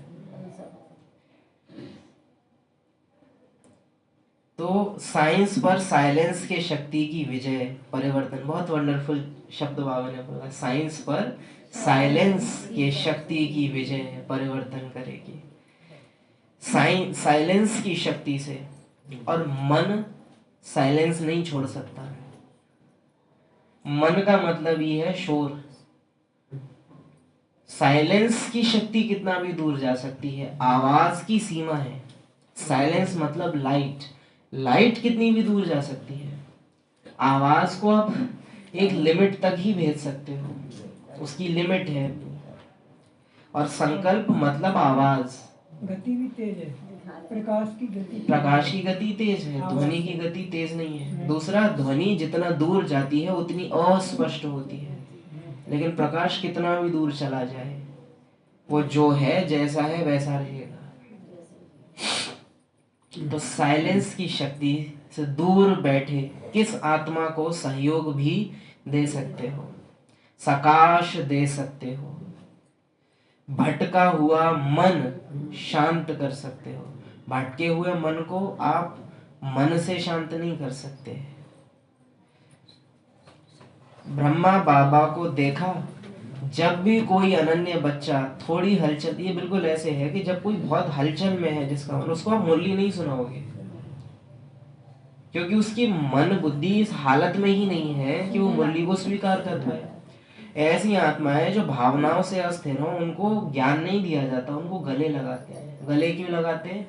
तो साइंस पर साइलेंस के शक्ति की विजय, परिवर्तन। बहुत वंडरफुल शब्द बाबा ने बोला, साइंस पर साइलेंस के शक्ति की विजय परिवर्तन करेगी। साइलेंस की शक्ति से, और मन साइलेंस नहीं छोड़ सकता। मन का मतलब ये है शोर। साइलेंस की शक्ति कितना भी दूर जा सकती है, आवाज की सीमा है। साइलेंस मतलब लाइट, लाइट कितनी भी दूर जा सकती है। आवाज को आप एक लिमिट तक ही भेज सकते हो, उसकी लिमिट है। और संकल्प मतलब आवाज, गति भी तेज है, प्रकाश की गति, प्रकाश की गति तेज है, ध्वनि की गति तेज नहीं है। दूसरा, ध्वनि जितना दूर जाती है उतनी अस्पष्ट होती है, लेकिन प्रकाश कितना भी दूर चला जाए वो जो है जैसा है वैसा रहेगा। तो साइलेंस की शक्ति से दूर बैठे किस आत्मा को सहयोग भी दे सकते हो, सकाश दे सकते हो, भटका हुआ मन शांत कर सकते हो। भटके हुए मन को आप मन से शांत नहीं कर सकते। ब्रह्मा बाबा को देखा, जब भी कोई अनन्य बच्चा थोड़ी हलचल, ये बिल्कुल ऐसे है कि जब कोई बहुत हलचल में है जिसका मन, उसको आप मुरली नहीं सुनाओगे, क्योंकि उसकी मन बुद्धि इस हालत में ही नहीं है कि वो मुरली को स्वीकार कर पाए। ऐसी आत्माएं जो भावनाओं से अस्थिर हो, उनको ज्ञान नहीं दिया जाता, उनको गले लगाते हैं। गले क्यों लगाते हैं?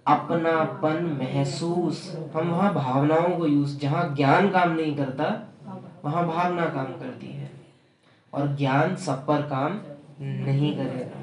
अपनापन महसूस। हम वहाँ भावनाओं को यूज, जहाँ ज्ञान काम नहीं करता वहाँ भावना काम करती है, और ज्ञान सब पर काम नहीं करेगा।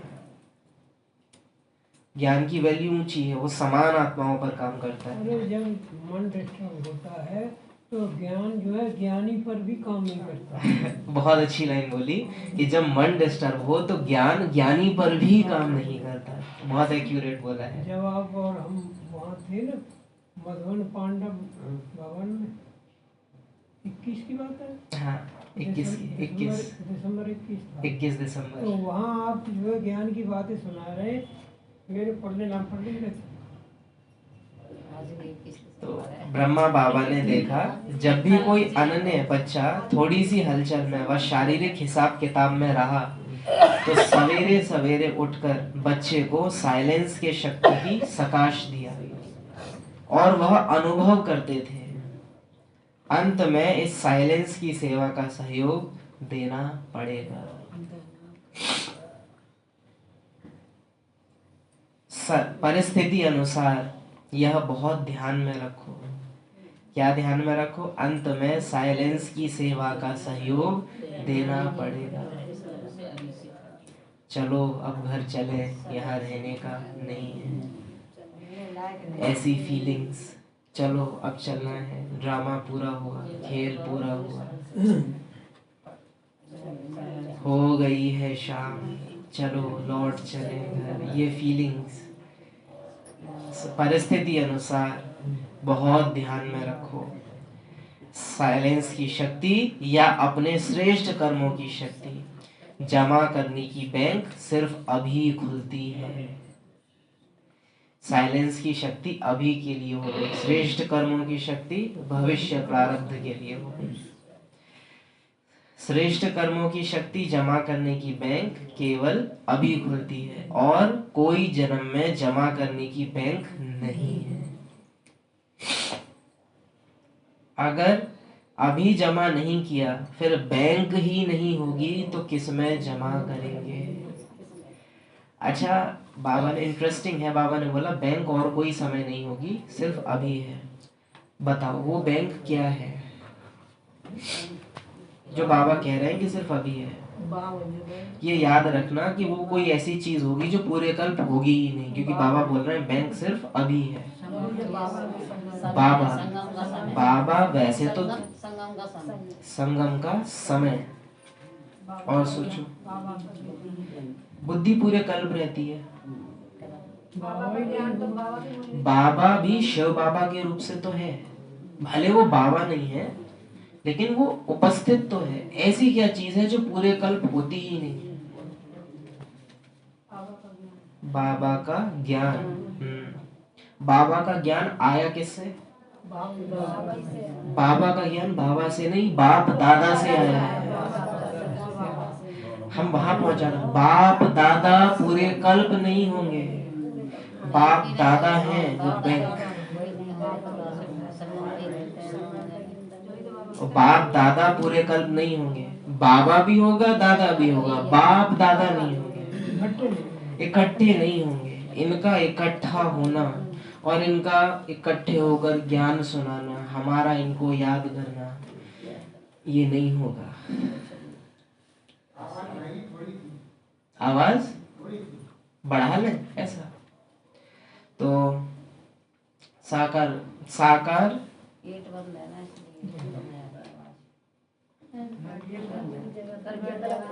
ज्ञान की वैल्यू ऊंची है, वो समान आत्माओं पर काम करता है। अरे जब मन डिस्टर्ब होता है तो ज्ञान जो है ज्ञानी पर भी काम नहीं करता। बहुत अच्छी लाइन बोली कि जब मन डिस्टर्ब हो तो ज्ञान ज्ञानी पर भी काम नहीं करता। बहुत एक्यूरेट बोला है। जब आप और हम वहाँ थे ना मधुबन पांडव भवन में, 21 की बात है। हाँ, 21 दिसंबर 21 दिसंबर। तो वहाँ आप जो है ज्ञान की बातें सुना रहे, मेरे पढ़ने नाम पढ़ रहे थे। तो ब्रह्मा बाबा ने देखा, जब भी कोई अनन्य बच्चा थोड़ी सी हलचल में व शारीरिक हिसाब किताब में रहा, तो सवेरे सवेरे उठकर बच्चे को साइलेंस के शक्ति की सकाश दिया, और वह अनुभव करते थे। अंत में इस साइलेंस की सेवा का सहयोग देना पड़ेगा। परिस्थिति अनुसार यह बहुत ध्यान में रखो। क्या ध्यान में रखो? अंत में साइलेंस की सेवा का सहयोग देना पड़ेगा। चलो अब घर चले, यहाँ रहने का नहीं है। ऐसी फीलिंग्स, चलो अब चलना है, ड्रामा पूरा हुआ, खेल पूरा हुआ, हो गई है शाम, चलो लौट चले घर। ये फीलिंग्स परिस्थिति अनुसार बहुत ध्यान में रखो। साइलेंस की शक्ति या अपने श्रेष्ठ कर्मों की शक्ति जमा करने की बैंक सिर्फ अभी खुलती है। साइलेंस की शक्ति अभी के लिए हो गई, श्रेष्ठ कर्मों की शक्ति भविष्य प्रारब्ध के लिए हो गई। श्रेष्ठ कर्मों की शक्ति जमा करने की बैंक केवल अभी खुलती है, और कोई जन्म में जमा करने की बैंक नहीं है। अगर अभी जमा नहीं किया, फिर बैंक ही नहीं होगी तो किस में जमा करेंगे? अच्छा, बाबा ने, इंटरेस्टिंग है, बाबा ने बोला बैंक और कोई समय नहीं होगी, सिर्फ अभी है। बताओ वो बैंक क्या है? जो बाबा कह रहे हैं कि सिर्फ अभी है। ये याद रखना कि वो कोई ऐसी चीज होगी जो पूरे कल्प होगी ही नहीं, क्योंकि बाबा बोल रहे हैं बैंक सिर्फ अभी है। बाबा बाबा वैसे तो संगम का समय। और सोचो बुद्धि पूरे कल्प रहती है। बाबा भी शिव बाबा के रूप से तो है, भले वो बाबा नहीं है लेकिन वो उपस्थित तो है। ऐसी क्या चीज है जो पूरे कल्प होती ही नहीं? बाबा का ज्ञान। बाबा का ज्ञान आया किससे? बाबा का ज्ञान बाबा से नहीं, बाप दादा से आया है। हम वहां पहुंचा रहे। बाप दादा पूरे कल्प नहीं होंगे, बाप दादा हैं वो बैंक। बाप दादा पूरे कल्प नहीं होंगे, बाबा भी होगा दादा भी होगा, बाप दादा नहीं होंगे, इकट्ठे नहीं होंगे। इनका इकट्ठा होना और इनका इकट्ठे होकर ज्ञान सुनाना, हमारा इनको याद करना, ये नहीं होगा। आवाज बढ़ा ले ऐसा। तो साकार साकार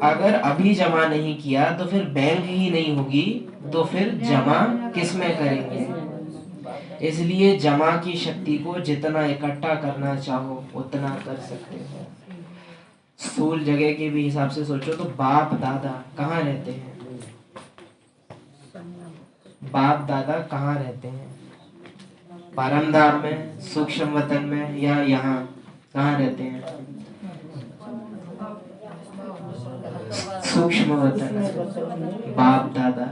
अगर अभी जमा नहीं किया तो फिर बैंक ही नहीं होगी, तो फिर जमा किस में करेंगे? इसलिए जमा की शक्ति को जितना इकट्ठा करना चाहो उतना कर सकते हो। स्थूल जगह के भी हिसाब से सोचो तो बाप दादा कहाँ रहते हैं? बाप दादा कहाँ रहते हैं? परमधाम में, सूक्ष्म वतन में, या यहाँ कहाँ रहते हैं? सूक्ष्म वतन। बाप दादा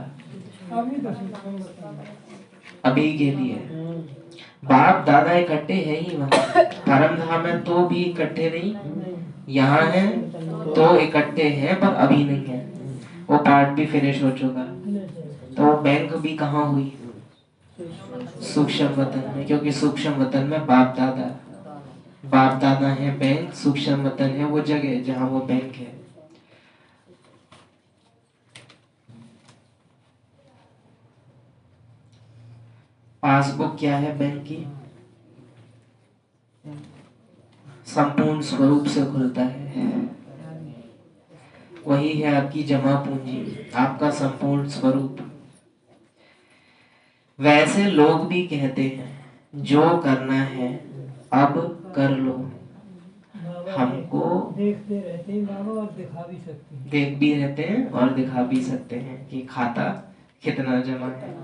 अभी के लिए बाप दादा इकट्ठे हैं ही वहाँ। परमधाम में तो भी इकट्ठे नहीं, यहाँ है तो इकट्ठे हैं पर अभी नहीं है। वो पार्ट भी फिनिश हो चुका, तो बैंक भी कहाँ हुई? सूक्ष्म वतन में, क्योंकि सूक्ष्म वतन में बाप दादा है बैंक, सूक्ष्म वतन है वो जगह जहाँ वो बैंक है। पासबुक क्या है बैंक की? संपूर्ण स्वरूप से खुलता है, वही है आपकी जमा पूंजी, आपका संपूर्ण स्वरूप। वैसे लोग भी कहते हैं जो करना है अब कर लो। हमको देखते रहते हैं बाबा और दिखा भी सकते हैं, देख भी रहते हैं और दिखा भी सकते हैं कि खाता कितना जमा है।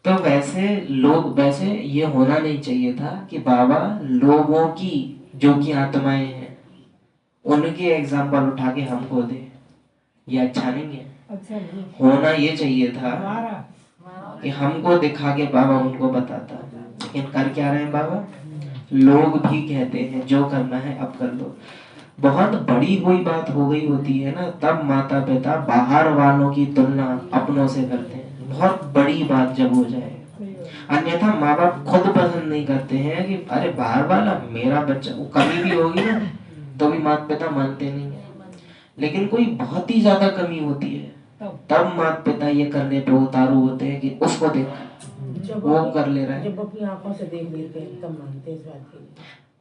तो वैसे ये होना नहीं चाहिए था कि बाबा लोगों की जो कि आत्माएं हैं उनके एग्जाम्पल उठा के हमको दे, ये अच्छा नहीं है। अच्छा नहीं होना ये चाहिए था हमारा कि हमको दिखा के बाबा उनको बताता, लेकिन कर क्या रहे हैं बाबा? लोग भी कहते हैं जो करना है अब कर लो। बहुत बड़ी कोई बात हो गई होती है ना, तब माता पिता बाहर वालों की तुलना अपनों से करते हैं। बहुत बड़ी बात जब हो जाए, अन्यथा माँ बाप खुद पसंद नहीं करते हैं कि अरे बाहर वाला मेरा बच्चा, वो कमी भी होगी ना तो भी माता पिता मानते नहीं है। लेकिन कोई बहुत ही ज्यादा कमी होती है तब माता पिता ये करने पे उतारू होते हैं कि उसको देख वो कर ले रहा है। जब अपनी आंखों से देख लेते हैं तब मानते हैं इस बात के लिए।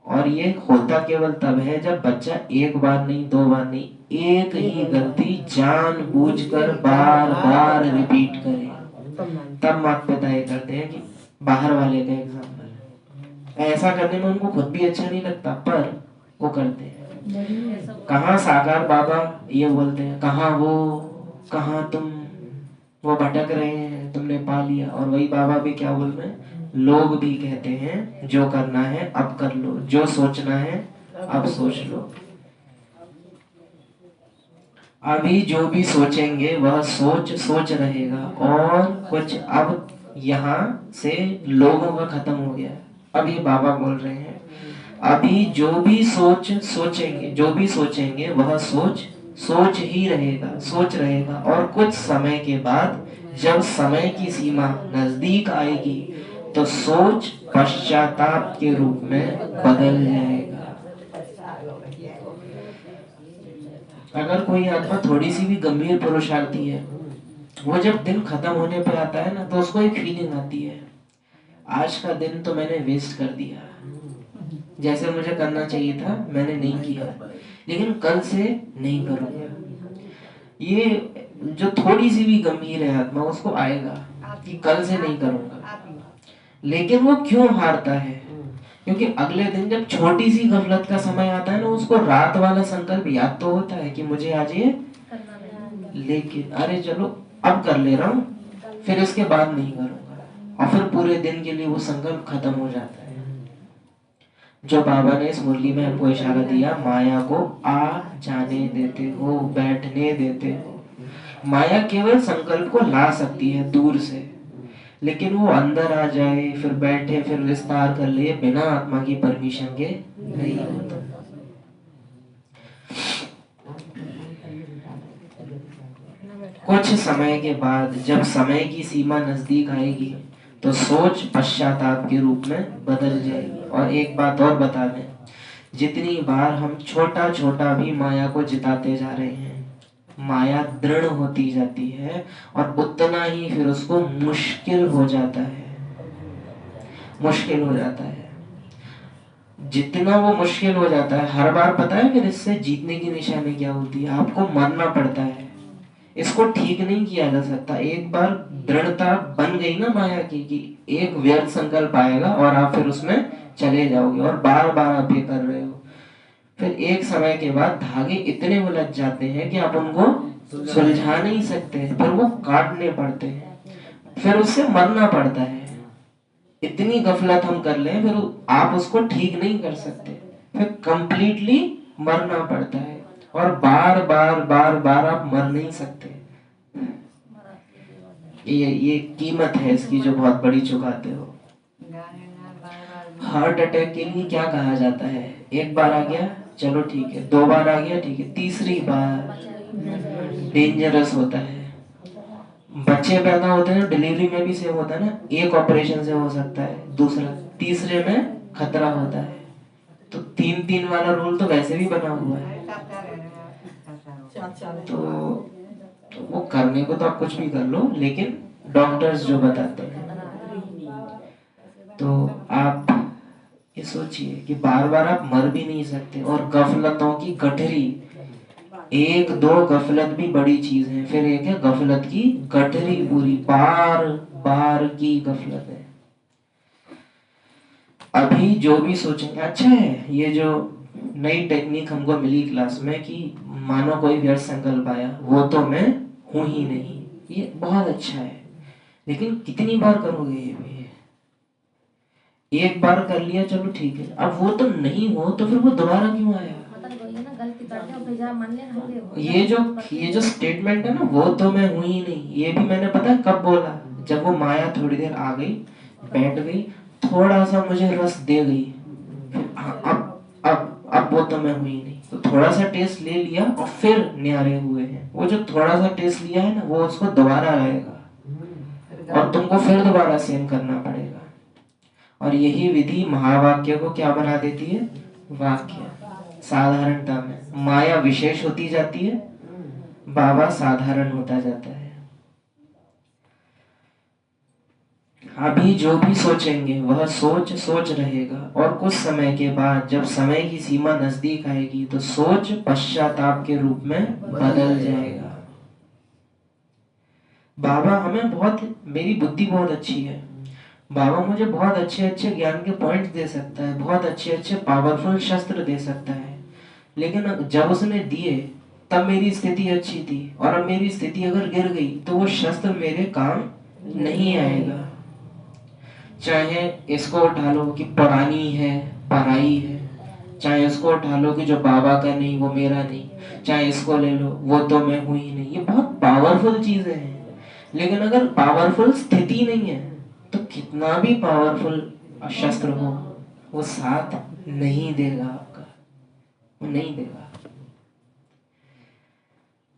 और ये होता केवल तब है जब बच्चा एक बार नहीं, दो बार नहीं, एक ही गलती जानबूझकर बार बार रिपीट करे, तब माता पिता ये करते हैं कि बाहर वाले का एग्जाम्पल। ऐसा करने में उनको खुद भी अच्छा नहीं लगता पर वो करते हैं। कहाँ साकार बाबा ये बोलते हैं, कहाँ वो, कहाँ तुम, वो भटक रहे हैं, तुमने पा लिया। और वही बाबा भी क्या बोल रहे हैं, लोग भी कहते हैं जो करना है अब कर लो, जो सोचना है अब सोच लो। अभी जो भी सोचेंगे वह सोच रहेगा। और कुछ अब यहाँ से लोगों का खत्म हो गया। अब ये बाबा बोल रहे हैं अभी जो भी सोचेंगे वह सोच ही रहेगा, सोच रहेगा। और कुछ समय के बाद जब समय की सीमा नजदीक आएगी तो सोच पश्चाताप के रूप में बदल जाएगा। अगर कोई आत्मा थोड़ी सी भी गंभीर पुरुषार्थी है, वो जब दिन खत्म होने पे आता है ना, तो उसको एक फीलिंग आती है, आज का दिन तो मैंने वेस्ट कर दिया, जैसे मुझे करना चाहिए था मैंने नहीं किया, लेकिन कल से नहीं करूंगा। ये जो थोड़ी सी भी गंभीर है आत्मा, उसको आएगा कि कल से नहीं करूंगा। लेकिन वो क्यों हारता है? क्योंकि अगले दिन जब छोटी सी गफलत का समय आता है ना, उसको रात वाला संकल्प याद तो होता है कि मुझे आज ये, लेकिन अरे चलो अब कर ले रहा हूँ, फिर इसके बाद नहीं करूंगा, और फिर पूरे दिन के लिए वो संकल्प खत्म हो जाता है। जो बाबा ने इस मुरली में हमको इशारा दिया, माया को आ जाने देते हो, बैठने देते हो। माया केवल संकल्प को ला सकती है दूर से, लेकिन वो अंदर आ जाए, फिर बैठे, फिर विस्तार कर ले, बिना आत्मा की परमिशन के नहीं होता। कुछ समय के बाद जब समय की सीमा नजदीक आएगी, तो सोच पश्चाताप के रूप में बदल जाएगी। और एक बात और बता दें, जितनी बार हम छोटा छोटा भी माया को जिताते जा रहे हैं, माया दृढ़ होती जाती है, और उतना ही फिर उसको मुश्किल हो जाता है, मुश्किल हो जाता है। जितना वो मुश्किल हो जाता है, हर बार पता है फिर इससे जीतने की निशानी क्या होती है? आपको मरना पड़ता है। इसको ठीक नहीं किया जा सकता। एक बार दृढ़ता बन गई ना माया की कि एक व्यर्थ संकल्प आएगा और आप फिर उसमें चले जाओगे, और बार बार आप ये कर रहे हो, फिर एक समय के बाद धागे इतने उलझ जाते हैं कि आप उनको सुलझा नहीं सकते, फिर वो काटने पड़ते हैं, फिर उससे मरना पड़ता है। इतनी गफलत हम कर लें, फिर आप उसको ठीक नहीं कर सकते, फिर कंप्लीटली मरना पड़ता है, और बार बार बार बार आप मर नहीं सकते। ये कीमत है इसकी जो बहुत बड़ी चुकाते हो। हार्ट अटैक के लिए क्या कहा जाता है? एक बार आ गया चलो ठीक है, दो बार आ गया ठीक है, तीसरी बार डेंजरस होता है। बच्चे पैदा होते हैं, डिलीवरी में भी सेम होता है ना, एक ऑपरेशन से हो सकता है, दूसरा तीसरे में खतरा होता है। तो 3-3 वाला रूल तो वैसे भी बना हुआ है। तो वो करने को तो आप कुछ भी कर लो, लेकिन डॉक्टर्स जो बताते हैं, तो आप ये सोचिए कि बार बार आप मर भी नहीं सकते। और गफलतों की गठरी, एक दो गफलत भी बड़ी चीज है, फिर एक है गफलत की गठरी, पूरी बार बार की गफलत है। अभी जो भी सोचेंगे, अच्छा है ये जो नई टेक्निक हमको मिली क्लास में कि मानो कोई व्यर्थ संकल्प आया, वो तो मैं हूं ही नहीं, ये बहुत अच्छा है, लेकिन कितनी बार करोगे ये भी? एक बार कर लिया चलो ठीक है, अब वो तो नहीं हो तो फिर वो दोबारा क्यों आया? ये जो स्टेटमेंट है ना, वो तो मैं हूं ही नहीं, ये भी मैंने पता है कब बोला? जब वो माया थोड़ी देर आ गई, बैठ गई, थोड़ा सा मुझे रस दे गई, अब वो तो मैं हूं ही नहीं, तो थोड़ा सा टेस्ट ले लिया और फिर न्यारे हुए हैं। वो जो थोड़ा सा टेस्ट लिया है ना, वो उसको दोबारा आएगा और तुमको फिर दोबारा सेम करना पड़ेगा। और यही विधि महावाक्य को क्या बना देती है? वाक्य। साधारणता में माया विशेष होती जाती है, बाबा साधारण होता जाता है। अभी जो भी सोचेंगे वह सोच सोच रहेगा, और कुछ समय के बाद जब समय की सीमा नजदीक आएगी, तो सोच पश्चाताप के रूप में बदल जाएगा। बाबा हमें बहुत, मेरी बुद्धि बहुत अच्छी है, बाबा मुझे बहुत अच्छे अच्छे ज्ञान के पॉइंट्स दे सकता है, बहुत अच्छे अच्छे पावरफुल शस्त्र दे सकता है, लेकिन जब उसने दिए तब मेरी स्थिति अच्छी थी, और अब मेरी स्थिति अगर गिर गई तो वो शस्त्र मेरे काम नहीं आएगा। चाहे इसको उठा लो कि पुरानी है, पराई है, चाहे इसको उठा लो कि जो बाबा का नहीं वो मेरा नहीं, चाहे इसको ले लो वो तो मैं हूं ही नहीं, ये बहुत पावरफुल चीजें हैं। लेकिन अगर पावरफुल स्थिति नहीं है, तो कितना भी पावरफुल शस्त्र हो, वो साथ नहीं देगा आपका, वो नहीं देगा।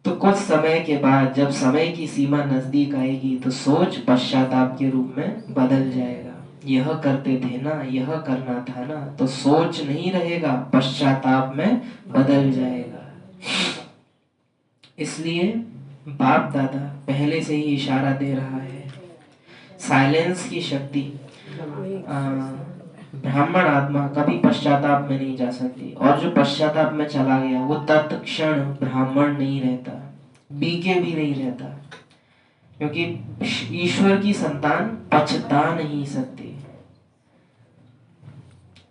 तो कुछ समय के बाद जब समय की सीमा नजदीक आएगी, तो सोच पश्चाताप के रूप में बदल जाएगा। यह करते थे ना, यह करना था ना, तो सोच नहीं रहेगा, पश्चाताप में बदल जाएगा। इसलिए बाप दादा पहले से ही इशारा दे रहा है, साइलेंस की शक्ति। ब्राह्मण आत्मा कभी पश्चाताप में नहीं जा सकती, और जो पश्चाताप में चला गया वो तत्क्षण ब्राह्मण नहीं रहता, बीके भी नहीं रहता, क्योंकि ईश्वर की संतान पछता नहीं सकती।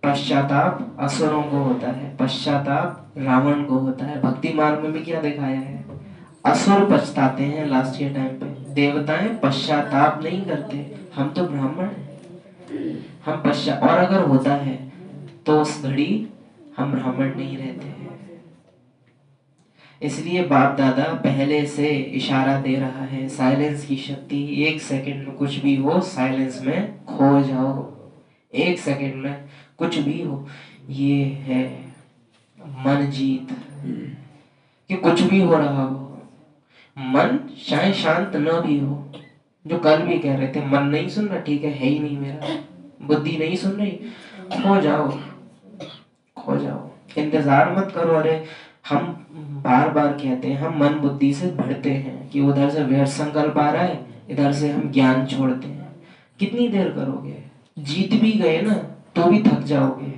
पश्चाताप असुरों को होता है, पश्चाताप रावण को होता है। भक्ति मार्ग में भी क्या दिखाया है, असुर पछताते हैं लास्ट के टाइम पे, देवताएं पश्चाताप नहीं करते। हम तो ब्राह्मण हैं, हम और अगर होता है तो उस घड़ी हम ब्राह्मण नहीं रहते हैं। इसलिए बाप दादा पहले से इशारा दे रहा है, साइलेंस की शक्ति। 1 सेकंड में कुछ भी हो, साइलेंस में खो जाओ। 1 सेकंड में कुछ भी हो, ये है मन जीत। कि कुछ भी हो रहा हो, मन चाहे शांत न भी हो। जो कल भी कह रहे थे, मन नहीं सुन रहा, ठीक है ही नहीं मेरा, बुद्धि नहीं सुन रही, खो जाओ, खो जाओ, इंतजार मत करो। अरे हम बार बार कहते हैं, हम मन बुद्धि से बढ़ते हैं कि उधर से व्यर्थ संकल्प आ रहा है, इधर से हम ज्ञान छोड़ते हैं। कितनी देर करोगे? जीत भी गए ना तो भी थक जाओगे,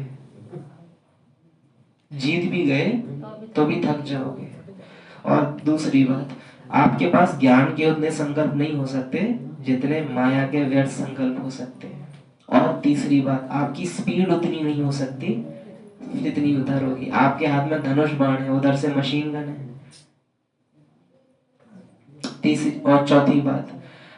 जीत भी गए तो भी थक जाओगे। और दूसरी बात, आपके पास ज्ञान के उतने संकल्प नहीं हो सकते जितने माया के व्यर्थ संकल्प हो सकते हैं। और तीसरी बात, आपकी स्पीड उतनी नहीं हो सकती जितनी उधर होगी। आपके हाथ में धनुष बाण है, उधर से मशीन गन है। तीसरी और चौथी बात,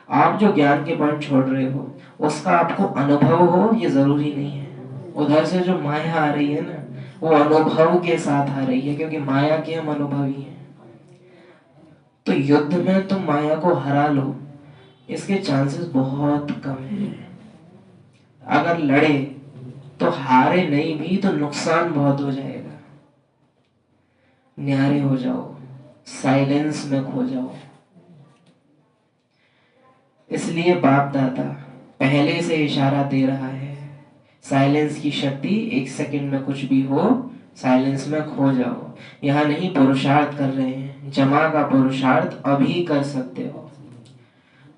आप जो ज्ञान के बाण छोड़ रहे हो उसका आपको अनुभव हो ये जरूरी नहीं है। उधर से जो माया आ रही है ना, वो अनुभव के साथ आ रही है, क्योंकि माया के हम अनुभवी हैं। तो युद्ध में तुम माया को हरा लो, इसके चांसेस बहुत कम हैं। अगर लड़े तो हारे नहीं भी तो नुकसान बहुत हो जाएगा। न्यारे हो जाओ, साइलेंस में खो जाओ। इसलिए बाप दादा पहले से इशारा दे रहा है, साइलेंस की शक्ति। 1 सेकंड में कुछ भी हो, साइलेंस में खो जाओ। यहाँ नहीं पुरुषार्थ कर रहे हैं, जमा का पुरुषार्थ अभी कर सकते हो।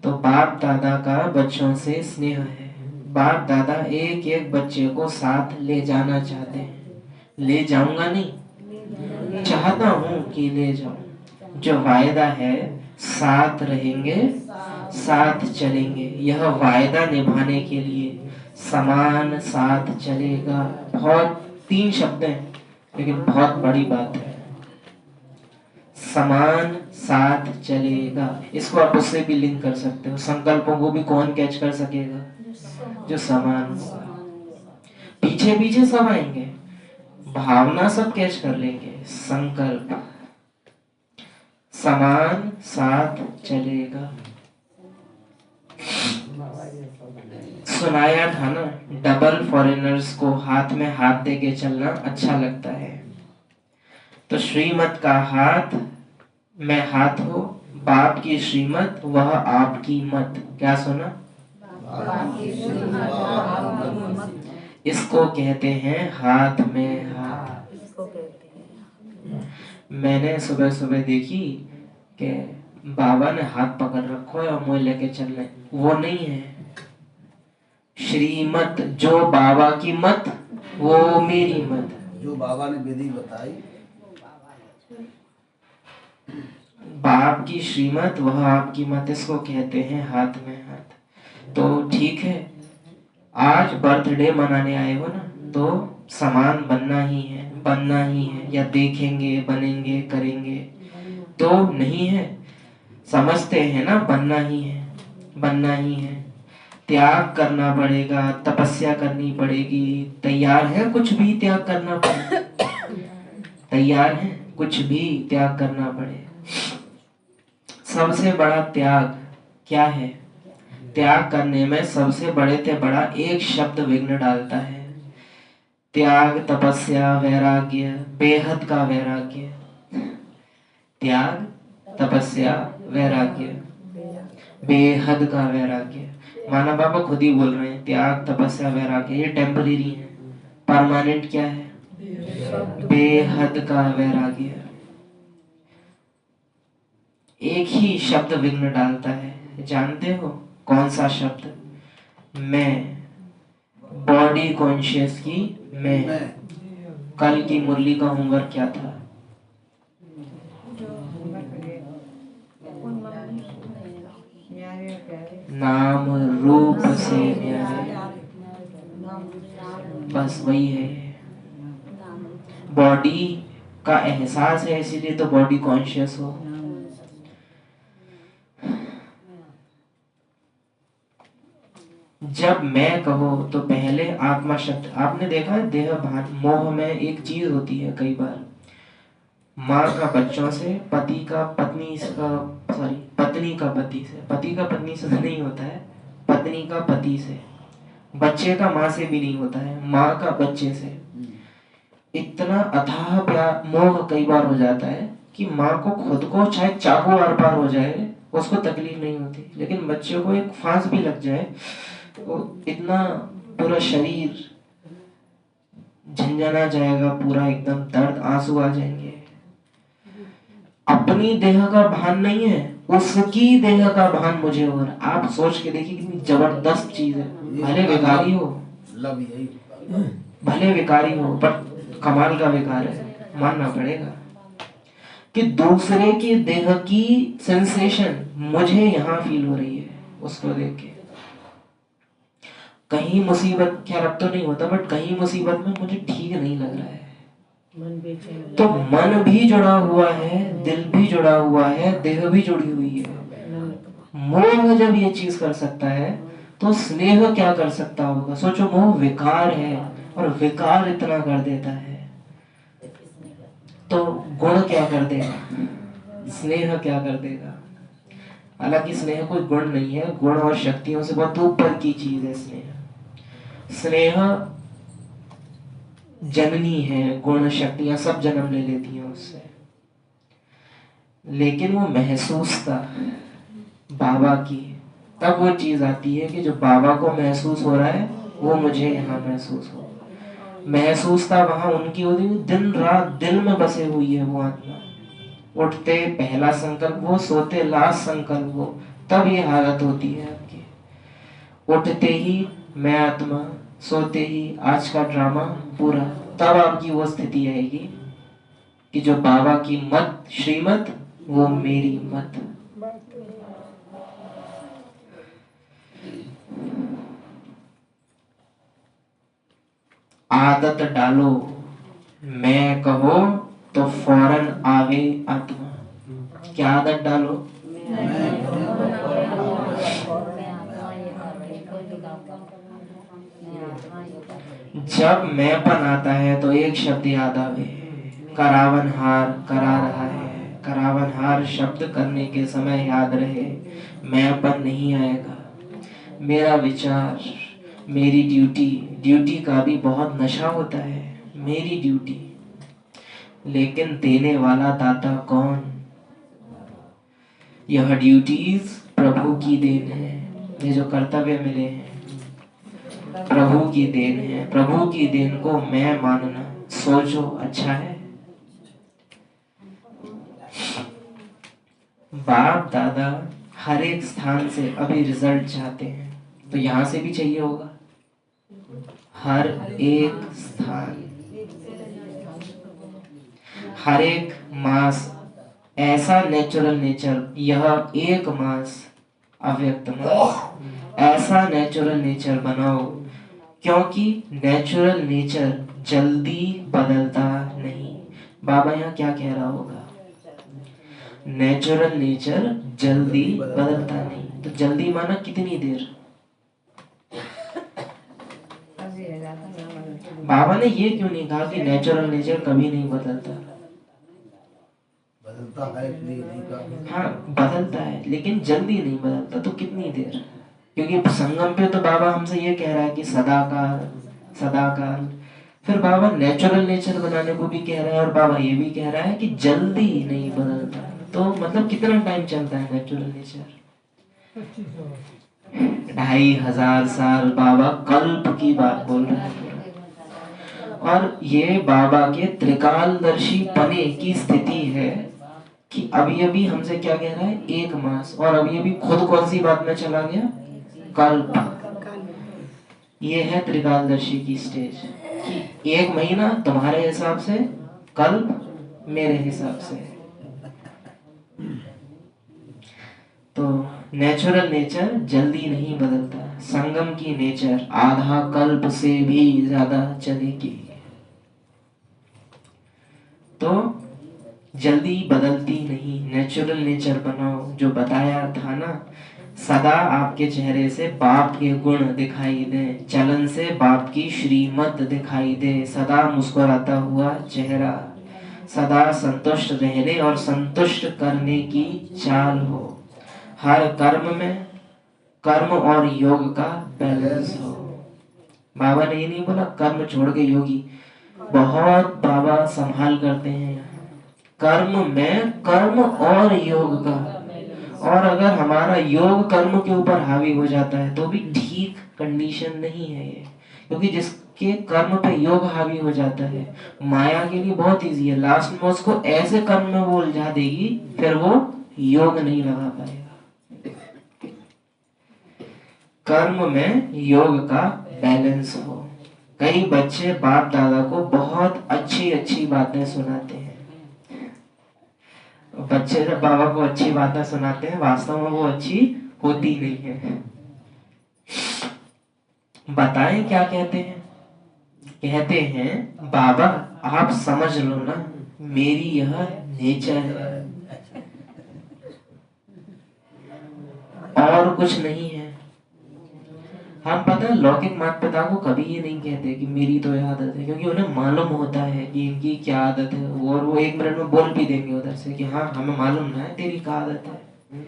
तो बाप दादा का बच्चों से स्नेह है। बाप दादा एक एक बच्चे को साथ ले जाना चाहते हैं। ले जाऊंगा नहीं, चाहता हूं कि ले जाऊं। जो वायदा है, साथ रहेंगे, साथ चलेंगे। यह वायदा निभाने के लिए समान साथ चलेगा। बहुत 3 शब्द हैं, लेकिन बहुत बड़ी बात है। समान साथ चलेगा, इसको आप उससे भी लिंक कर सकते हो। संकल्पों को भी कौन कैच कर सकेगा? जो समान होगा। पीछे पीछे सब आएंगे, भावना सब कैच कर लेंगे। संकल्प समान साथ चलेगा। सुनाया था ना, डबल फॉरेनर्स को हाथ में हाथ देके चलना अच्छा लगता है। तो श्रीमत का हाथ में हाथ हो, बाप की श्रीमत वह आपकी मत। क्या सुना? इसको कहते हैं हाथ में हाथ। मैंने सुबह सुबह देखी कि बाबा ने हाथ पकड़ रखो है और मुझे लेके चल रहे, वो नहीं है। श्रीमत, जो बाबा की मत वो मेरी मत। जो बाबा ने विधि बताई, बाप की श्रीमत वह आपकी मत, इसको कहते हैं हाथ में हाथ। तो ठीक है, आज बर्थडे मनाने आए हो ना, तो समान बनना ही है, बनना ही है। या देखेंगे, बनेंगे, करेंगे तो नहीं है, समझते हैं ना, बनना ही है, बनना ही है। त्याग करना पड़ेगा, तपस्या करनी पड़ेगी। तैयार है कुछ भी त्याग करना पड़े? तैयार है कुछ भी त्याग करना पड़े? सबसे बड़ा त्याग क्या है? त्याग करने में सबसे बड़े से बड़ा एक शब्द विघ्न डालता है। त्याग, तपस्या, वैराग्य, बेहद का वैराग्य। त्याग, तपस्या, वैराग्य, बेहद का वैराग्य। माना बाबा खुद ही बोल रहे हैं, त्याग, तपस्या, वैराग्य ये टेम्परेरी है। परमानेंट क्या है? बेहद का वैराग्य। एक ही शब्द विघ्न डालता है, जानते हो कौन सा शब्द? मैं, बॉडी कॉन्शियस की मैं। कल की मुरली का होमवर्क क्या था? नाम रूप से न्यारे, बस वही है। बॉडी का एहसास है इसीलिए तो बॉडी कॉन्शियस हो। जब मैं कहो तो पहले आत्मा शब्द, आपने देखा है देह भान मोह में एक चीज होती है कई बार, माँ का बच्चों से, पति का पत्नी का, सॉरी पत्नी का पति से, पति का पत्नी से नहीं होता है, पत्नी का पति से, बच्चे का माँ से भी नहीं होता है, माँ का बच्चे से। इतना अथाह प्यार मोह कई बार हो जाता है कि माँ को खुद को चाहे चाकू आर पार हो जाए उसको तकलीफ नहीं होती, लेकिन बच्चे को एक फांस भी लग जाए तो इतना पूरा शरीर झंझना जाएगा, पूरा एकदम दर्द, आंसू आ जाएंगे। अपनी देह का भान नहीं है, उसकी देह का भान मुझे हो रहा। आप सोच के देखिए कितनी जबरदस्त चीज है। भले विकारी हो, लव यही भले विकारी हो, पर कमाल का विकार है, मानना पड़ेगा कि दूसरे की देह की सेंसेशन मुझे यहाँ फील हो रही है उसको देख के। कहीं मुसीबत, क्या रब तो नहीं होता, बट कहीं मुसीबत में मुझे ठीक नहीं लग रहा है, मन बेचैन तो मन भी जुड़ा हुआ है, दिल भी जुड़ा हुआ है, देह भी जुड़ी हुई है। मोह जब ये चीज कर सकता है तो स्नेह क्या कर सकता होगा? सोचो, मोह विकार है और विकार इतना कर देता है, तो गुण क्या कर देगा? स्नेह क्या कर देगा? हालांकि स्नेह कोई गुण नहीं है, गुण और शक्तियों से बहुत ऊपर की चीज है स्नेह। स्नेह जननी है, गुण शक्तियां सब जन्म ले लेती हैं उससे, लेकिन वो महसूस था बाबा की, तब वो चीज आती है कि जो बाबा को महसूस हो रहा है वो मुझे यहाँ महसूस हो। महसूसता वहां उनकी होती है, दिन रात दिल में बसे हुई है वो आत्मा। उठते पहला संकल्प वो, सोते लास्ट संकल्प वो, तब ये हालत होती है आपकी। उठते ही मैं आत्मा, सोते ही आज का ड्रामा पूरा, तब आपकी वो स्थिति आएगी कि जो बाबा की मत श्रीमत वो मेरी मत। आदत डालो, मैं कहो तो फौरन आवे आत्मा। क्या आदत डालो? जब मैंपन आता है तो एक शब्द याद आवे, करावन हार करा रहा है। करावन हार शब्द करने के समय याद रहे, मैंपन नहीं आएगा। मेरा विचार, मेरी ड्यूटी, ड्यूटी का भी बहुत नशा होता है, मेरी ड्यूटी, लेकिन देने वाला दाता कौन? यह ड्यूटीज प्रभु की देन है, ये जो कर्तव्य मिले हैं प्रभु की देन है। प्रभु की देन को मैं मानना, सोचो अच्छा है। बाप दादा हर एक स्थान से अभी रिजल्ट चाहते हैं, तो यहाँ से भी चाहिए होगा। हर एक स्थान, हर एक मास ऐसा नेचुरल नेचर, यह एक मास अव्यक्त मास, ऐसा नेचुरल नेचर बनाओ, क्योंकि नेचुरल नेचर जल्दी बदलता नहीं। बाबा यहाँ क्या कह रहा होगा? नेचुरल नेचर जल्दी बदलता नहीं, तो जल्दी माना कितनी देर? बाबा ने ये क्यों नहीं कहा कि नेचुरल नेचर कभी नहीं बदलता? बदलता है इसलिए नहीं कहा। हाँ बदलता है, लेकिन जल्दी नहीं बदलता, तो कितनी देर? क्योंकि संगम पे तो बाबा हमसे ये कह रहा है कि सदाकाल सदाकाल, फिर बाबा नेचुरल नेचर बनाने को भी कह रहा है और बाबा ये भी कह रहा है कि जल्दी नहीं बदलता, तो मतलब कितना टाइम चलता है नेचुरल नेचर? 2500 साल। बाबा कल्प की बात बोल रहा है। और ये बाबा के त्रिकालदर्शी पने की स्थिति है कि अभी अभी हमसे क्या कह रहा है, 1 मास, और अभी अभी खुद कौन सी बात में चला गया, कल्प। ये है त्रिकालदर्शी की स्टेज कि 1 महीना तुम्हारे हिसाब से, कल्प मेरे हिसाब से। तो नेचुरल नेचर जल्दी नहीं बदलता, संगम की नेचर आधा कल्प से भी ज्यादा चलेगी। तो जल्दी बदलती नहीं, नेचुरल नेचर बनाओ। जो बताया था ना, सदा आपके चेहरे से बाप के गुण दिखाई दे, चलन से बाप की श्रीमत दिखाई दे, सदा मुस्कुराता हुआ चेहरा, सदा संतुष्ट रहने और संतुष्ट करने की चाल हो, हर कर्म में कर्म और योग का बैलेंस हो। बाबा ने ये नहीं बोला कर्म छोड़ के योगी, बहुत बाबा संभाल करते हैं कर्म में कर्म और योग का। और अगर हमारा योग कर्म के ऊपर हावी हो जाता है तो भी ठीक कंडीशन नहीं है ये, क्योंकि जिसके कर्म पे योग हावी हो जाता है, माया के लिए बहुत इजी है, लास्ट में उसको ऐसे कर्म में वो उलझा देगी, फिर वो योग नहीं लगा पाएगा। कर्म में योग का बैलेंस हो। कई बच्चे बाप दादा को बहुत अच्छी अच्छी बातें सुनाते हैं, बच्चे जब बाबा को अच्छी बातें सुनाते हैं, वास्तव में वो अच्छी होती नहीं है। बताएं क्या कहते हैं? कहते हैं बाबा आप समझ लो ना, मेरी यह नेचर है और कुछ नहीं है। हम पता है लौकिक माता पिता को कभी ये नहीं कहते कि मेरी तो यह आदत है, क्योंकि उन्हें मालूम होता है कि इनकी क्या आदत है, और वो 1 मिनट में बोल भी देंगे उधर से कि हाँ हमें मालूम ना है तेरी क्या आदत है।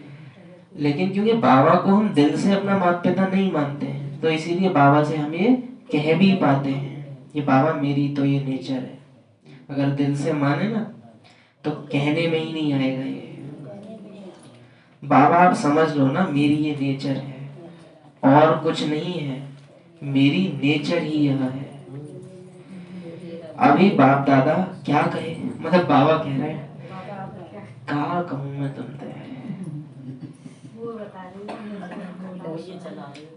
लेकिन क्योंकि बाबा को हम दिल से अपना माता पिता नहीं मानते हैं, तो इसीलिए बाबा से हम ये कह भी पाते हैं कि बाबा मेरी तो ये नेचर है। अगर दिल से माने ना तो कहने में ही नहीं आएगा ये। बाबा आप समझ लो ना, मेरी ये नेचर है और कुछ नहीं है, मेरी नेचर ही यह है। अभी बाप दादा क्या कहे, मतलब बाबा कह रहे हैं क्या कहूं मैं तुमसे,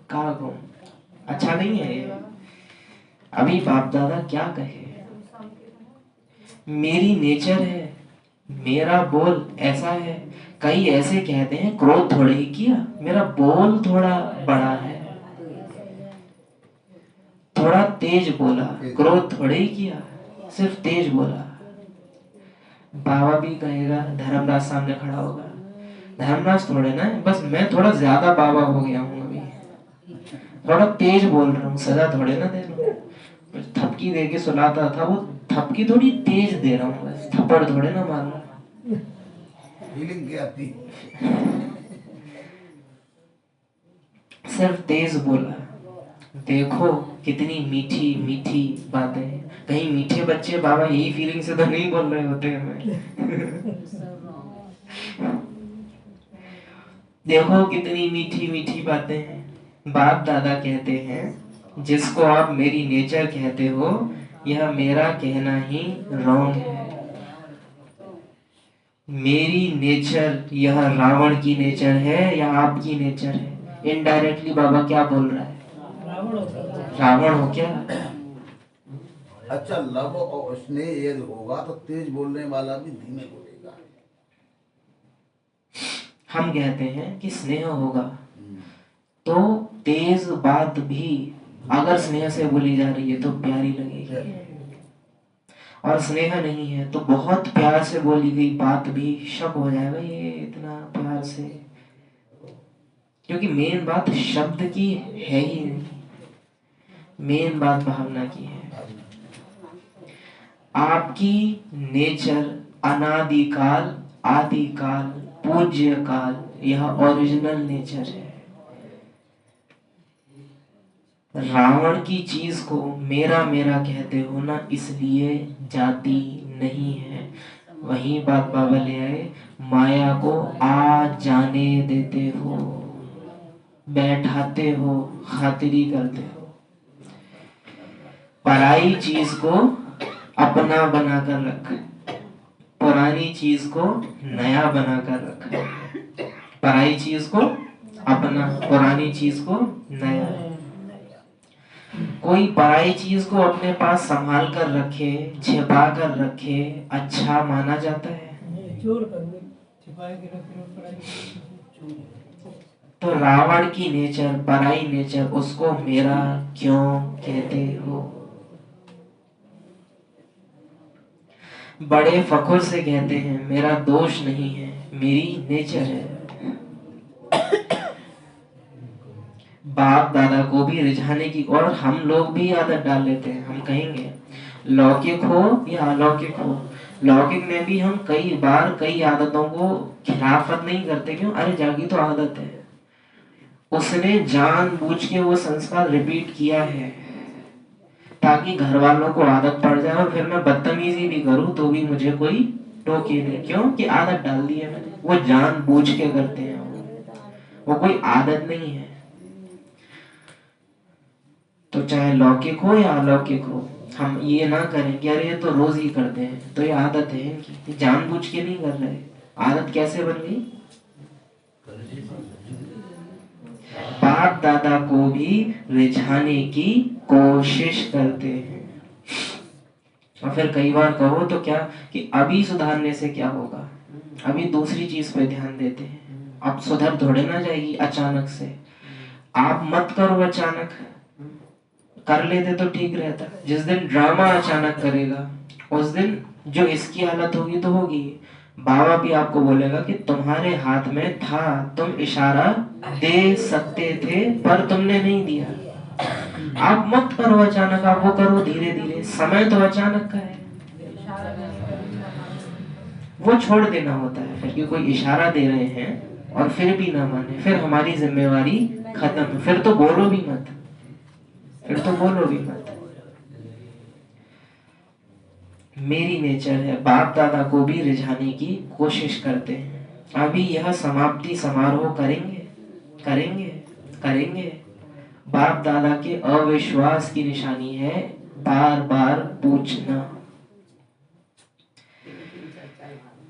क्या कहूं, अच्छा नहीं है ये। अभी बाप दादा क्या कहे, मेरी नेचर है, मेरा बोल ऐसा है। कई ऐसे कहते हैं क्रोध थोड़े ही किया, मेरा बोल थोड़ा बड़ा है, थोड़ा तेज बोला, क्रोध थोड़े ही किया, सिर्फ तेज बोला। बाबा भी कहेगा, धर्मराज सामने खड़ा होगा, धर्मराज थोड़े ना है, बस मैं थोड़ा ज्यादा बाबा हो गया हूँ, अभी थोड़ा तेज बोल रहा हूँ, सजा थोड़े ना दे रहा हूँ। थपकी दे के सुनाता था, वो थपकी थोड़ी तेज दे रहा हूँ, बस थप्पड़ थोड़े ना मार रहा हूँ। फीलिंग क्या थी? सिर्फ तेज बोला। देखो कितनी मीठी मीठी बातें। कहीं मीठे बच्चे बाबा यही फीलिंग से तो नहीं बोल रहे होते हमें। देखो कितनी मीठी मीठी बातें हैं। बाप दादा कहते हैं जिसको आप मेरी नेचर कहते हो, यह मेरा कहना ही रॉन्ग है। मेरी नेचर यह रावण की नेचर है या आपकी नेचर है? इनडायरेक्टली बाबा क्या बोल रहा है? रावण हो क्या? अच्छा, लव और स्नेह यदि होगा तो तेज बोलने वाला भी धीमे बोलेगा। हम कहते हैं कि स्नेह होगा तो तेज बात भी अगर स्नेह से बोली जा रही है तो प्यारी लगेगी, और स्नेह नहीं है तो बहुत प्यार से बोली गई बात भी शक हो जाएगा ये इतना प्यार से, क्योंकि मेन बात शब्द की है ही नहीं, मेन बात भावना की है। आपकी नेचर अनादिकाल आदिकाल पूज्य काल यह ओरिजिनल नेचर है। रावण की चीज को मेरा मेरा कहते हो ना, इसलिए जाति नहीं है। वही बात बाबा ले आए, माया को आ जाने देते हो, बैठाते हो, खातिरी करते हो, पराई चीज को अपना बनाकर रख, पुरानी पुरानी चीज को नया बनाकर रखा है। पराई चीज को अपना, पुरानी चीज को नया। कोई पराई चीज को अपने पास संभाल कर रखे, छिपा कर रखे, अच्छा माना जाता है। चोर करने छिपा के रख लो पराई। तो रावण की नेचर, पराई नेचर, उसको मेरा क्यों कहते हो? बड़े फखर से कहते हैं मेरा दोष नहीं है, मेरी नेचर है। बाप दादा को भी रिझाने की, और हम लोग भी आदत डाल लेते हैं। हम कहेंगे लौकिक हो या अलौकिक हो, लौकिक में भी हम कई बार कई आदतों को खिलाफत नहीं करते। क्यों? अरे जागी तो आदत है, उसने जानबूझ के वो संस्कार रिपीट किया है ताकि घर वालों को आदत पड़ जाए, और फिर मैं बदतमीजी भी करूं तो भी मुझे कोई टोके नहीं। क्यों? कि आदत डाल दी है मैंने। वो जानबूझ के करते हैं, वो कोई आदत नहीं है। तो चाहे लौकिक हो या अलौकिक हो, हम ये ना करें कि अरे ये तो रोज ही करते हैं, तो ये आदत है इनकी, जानबूझ के नहीं कर रहे। आदत कैसे बन गई? बाप दादा को भी रिझाने की कोशिश करते हैं। और फिर कई बार कहो तो क्या कि अभी सुधारने से क्या होगा, अभी दूसरी चीज पे ध्यान देते हैं। अब सुधर थोड़े ना जाएगी अचानक से। आप मत करो, अचानक कर लेते तो ठीक रहता। जिस दिन ड्रामा अचानक करेगा उस दिन जो इसकी हालत होगी तो होगी। बाबा भी आपको बोलेगा कि तुम्हारे हाथ में था, तुम इशारा दे सकते थे पर तुमने नहीं दिया। आप मत करो अचानक, आप वो करो धीरे धीरे। समय तो अचानक का है, वो छोड़ देना होता है। फिर कि कोई इशारा दे रहे हैं और फिर भी ना माने, फिर हमारी जिम्मेवारी खत्म। फिर तो बोलो भी मत, फिर तो बोलो भी मत। मेरी नेचर है, बाप दादा को भी रिझाने की कोशिश करते हैं। अभी यह समाप्ति समारोह करेंगे करेंगे करेंगे। बाप दादा के अविश्वास की निशानी है बार बार पूछना।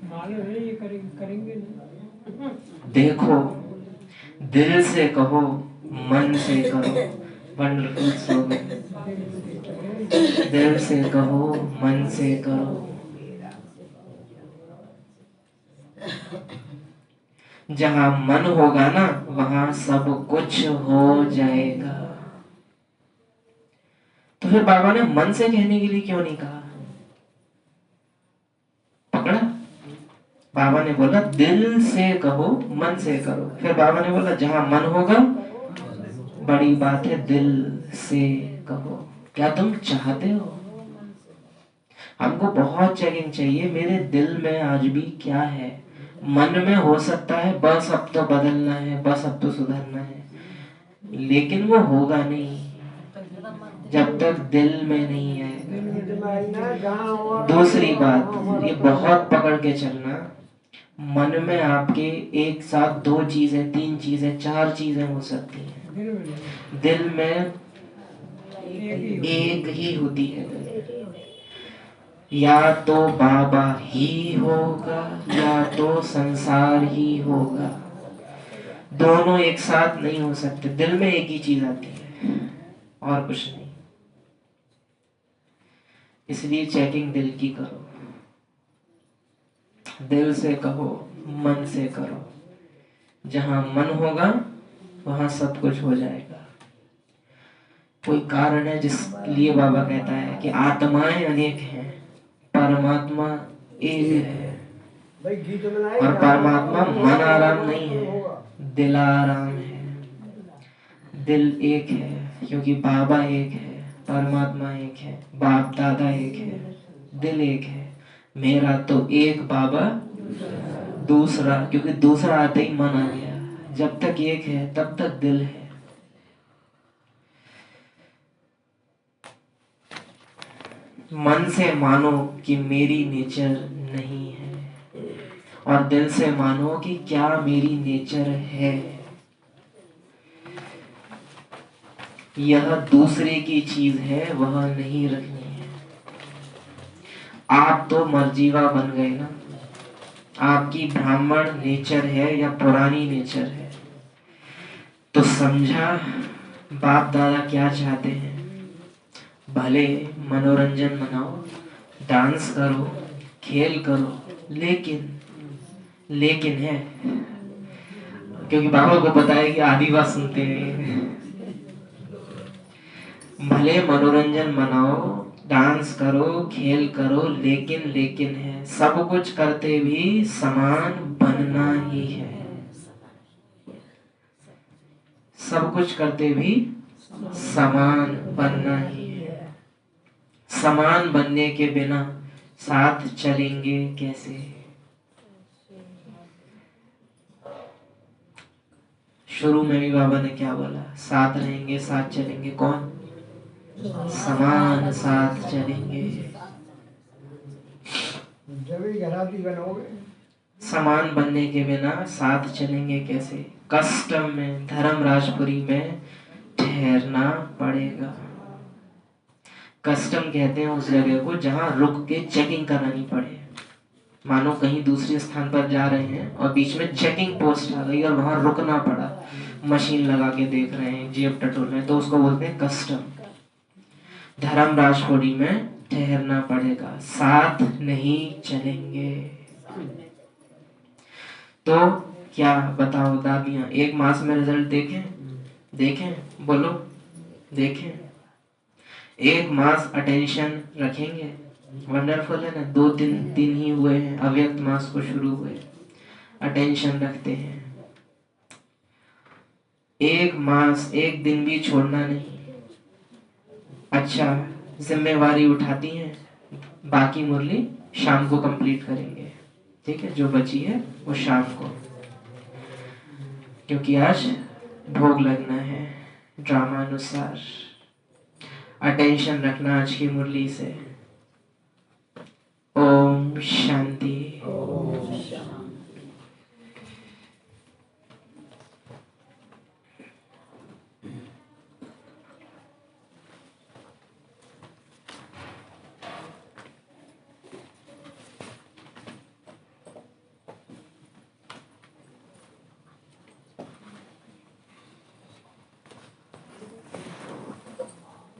मालूम है ये करेंगे ना। देखो, दिल से कहो, मन से करो। Wonderful slogan. दिल से कहो, मन से करो। जहां मन होगा ना वहां सब कुछ हो जाएगा। तो फिर बाबा ने मन से कहने के लिए क्यों नहीं कहा? पकड़ा? बाबा ने बोला दिल से कहो, मन से करो। फिर बाबा ने बोला जहां मन होगा, बड़ी बात है दिल से कहो। क्या तुम चाहते हो? हमको बहुत चेकिंग चाहिए, मेरे दिल में आज भी क्या है। मन में हो सकता है बस अब तो बदलना है, बस अब तो सुधरना है, लेकिन वो होगा नहीं जब तक दिल में नहीं है। दूसरी बात, ये बहुत पकड़ के चलना, मन में आपके एक साथ दो चीजें, तीन चीजें, चार चीजें हो सकती हैं। दिल में एक ही होती है। या तो बाबा ही होगा या तो संसार ही होगा, दोनों एक साथ नहीं हो सकते। दिल में एक ही चीज आती है और कुछ नहीं। इसलिए चेकिंग दिल की करो, दिल से कहो, मन से करो। जहां मन होगा वहां सब कुछ हो जाएगा। कोई कारण है जिसलिए बाबा कहता है कि आत्माएं अनेक हैं, परमात्मा एक है। और परमात्मा मन आराम नहीं है, दिल आराम है। दिल एक है क्योंकि बाबा एक है, परमात्मा एक है, बाप दादा एक है, दिल एक है। मेरा तो एक बाबा दूसरा, क्योंकि दूसरा आते ही मन आ गया। जब तक एक है तब तक दिल है। मन से मानो कि मेरी नेचर नहीं है, और दिल से मानो कि क्या मेरी नेचर है। यह दूसरे की चीज है, वह नहीं रखनी है। आप तो मर्जीवा बन गए ना, आपकी ब्राह्मण नेचर है या पुरानी नेचर है। तो समझा बाप दादा क्या चाहते हैं। भले मनोरंजन मनाओ, डांस करो, खेल करो, लेकिन है, क्योंकि बाबा को पता है कि आधी बात सुनते हैं। भले मनोरंजन मनाओ, डांस करो, खेल करो, लेकिन है, सब कुछ करते भी समान बनना ही है। सब कुछ करते भी समान बनना ही है। समान बनने के बिना साथ चलेंगे कैसे। शुरू में भी बाबा ने क्या बोला, साथ रहेंगे साथ चलेंगे, कौन? समान साथ चलेंगे। जब ही घराती बनोगे, समान बनने के बिना साथ चलेंगे कैसे। कस्टम में, धर्मराजपुरी में ठहरना पड़ेगा। कस्टम कहते हैं उस जगह को जहां रुक के चेकिंग करानी पड़े। मानो कहीं दूसरे स्थान पर जा रहे हैं और बीच में चेकिंग पोस्ट आ गई और वहां रुकना पड़ा, मशीन लगा के देख रहे हैं, जेब टटोल रहे हैं, तो उसको बोलते हैं कस्टम। धर्मराजपुरी में ठहरना पड़ेगा, साथ नहीं चलेंगे। तो क्या बताओ दादियां, 1 मास में रिजल्ट देखें बोलो, देखें। 1 मास अटेंशन रखेंगे, वंडरफुल है ना। 2-3 दिन ही हुए हैं, अव्यक्त मास को शुरू हुए, अटेंशन रखते हैं। 1 मास 1 दिन भी छोड़ना नहीं। अच्छा, जिम्मेवारी उठाती हैं, बाकी मुरली शाम को कंप्लीट करेंगे, ठीक है। जो बची है वो शाम को, क्योंकि आज भोग लगना है ड्रामा अनुसार। अटेंशन रखना आज की मुरली से। ओम शांति।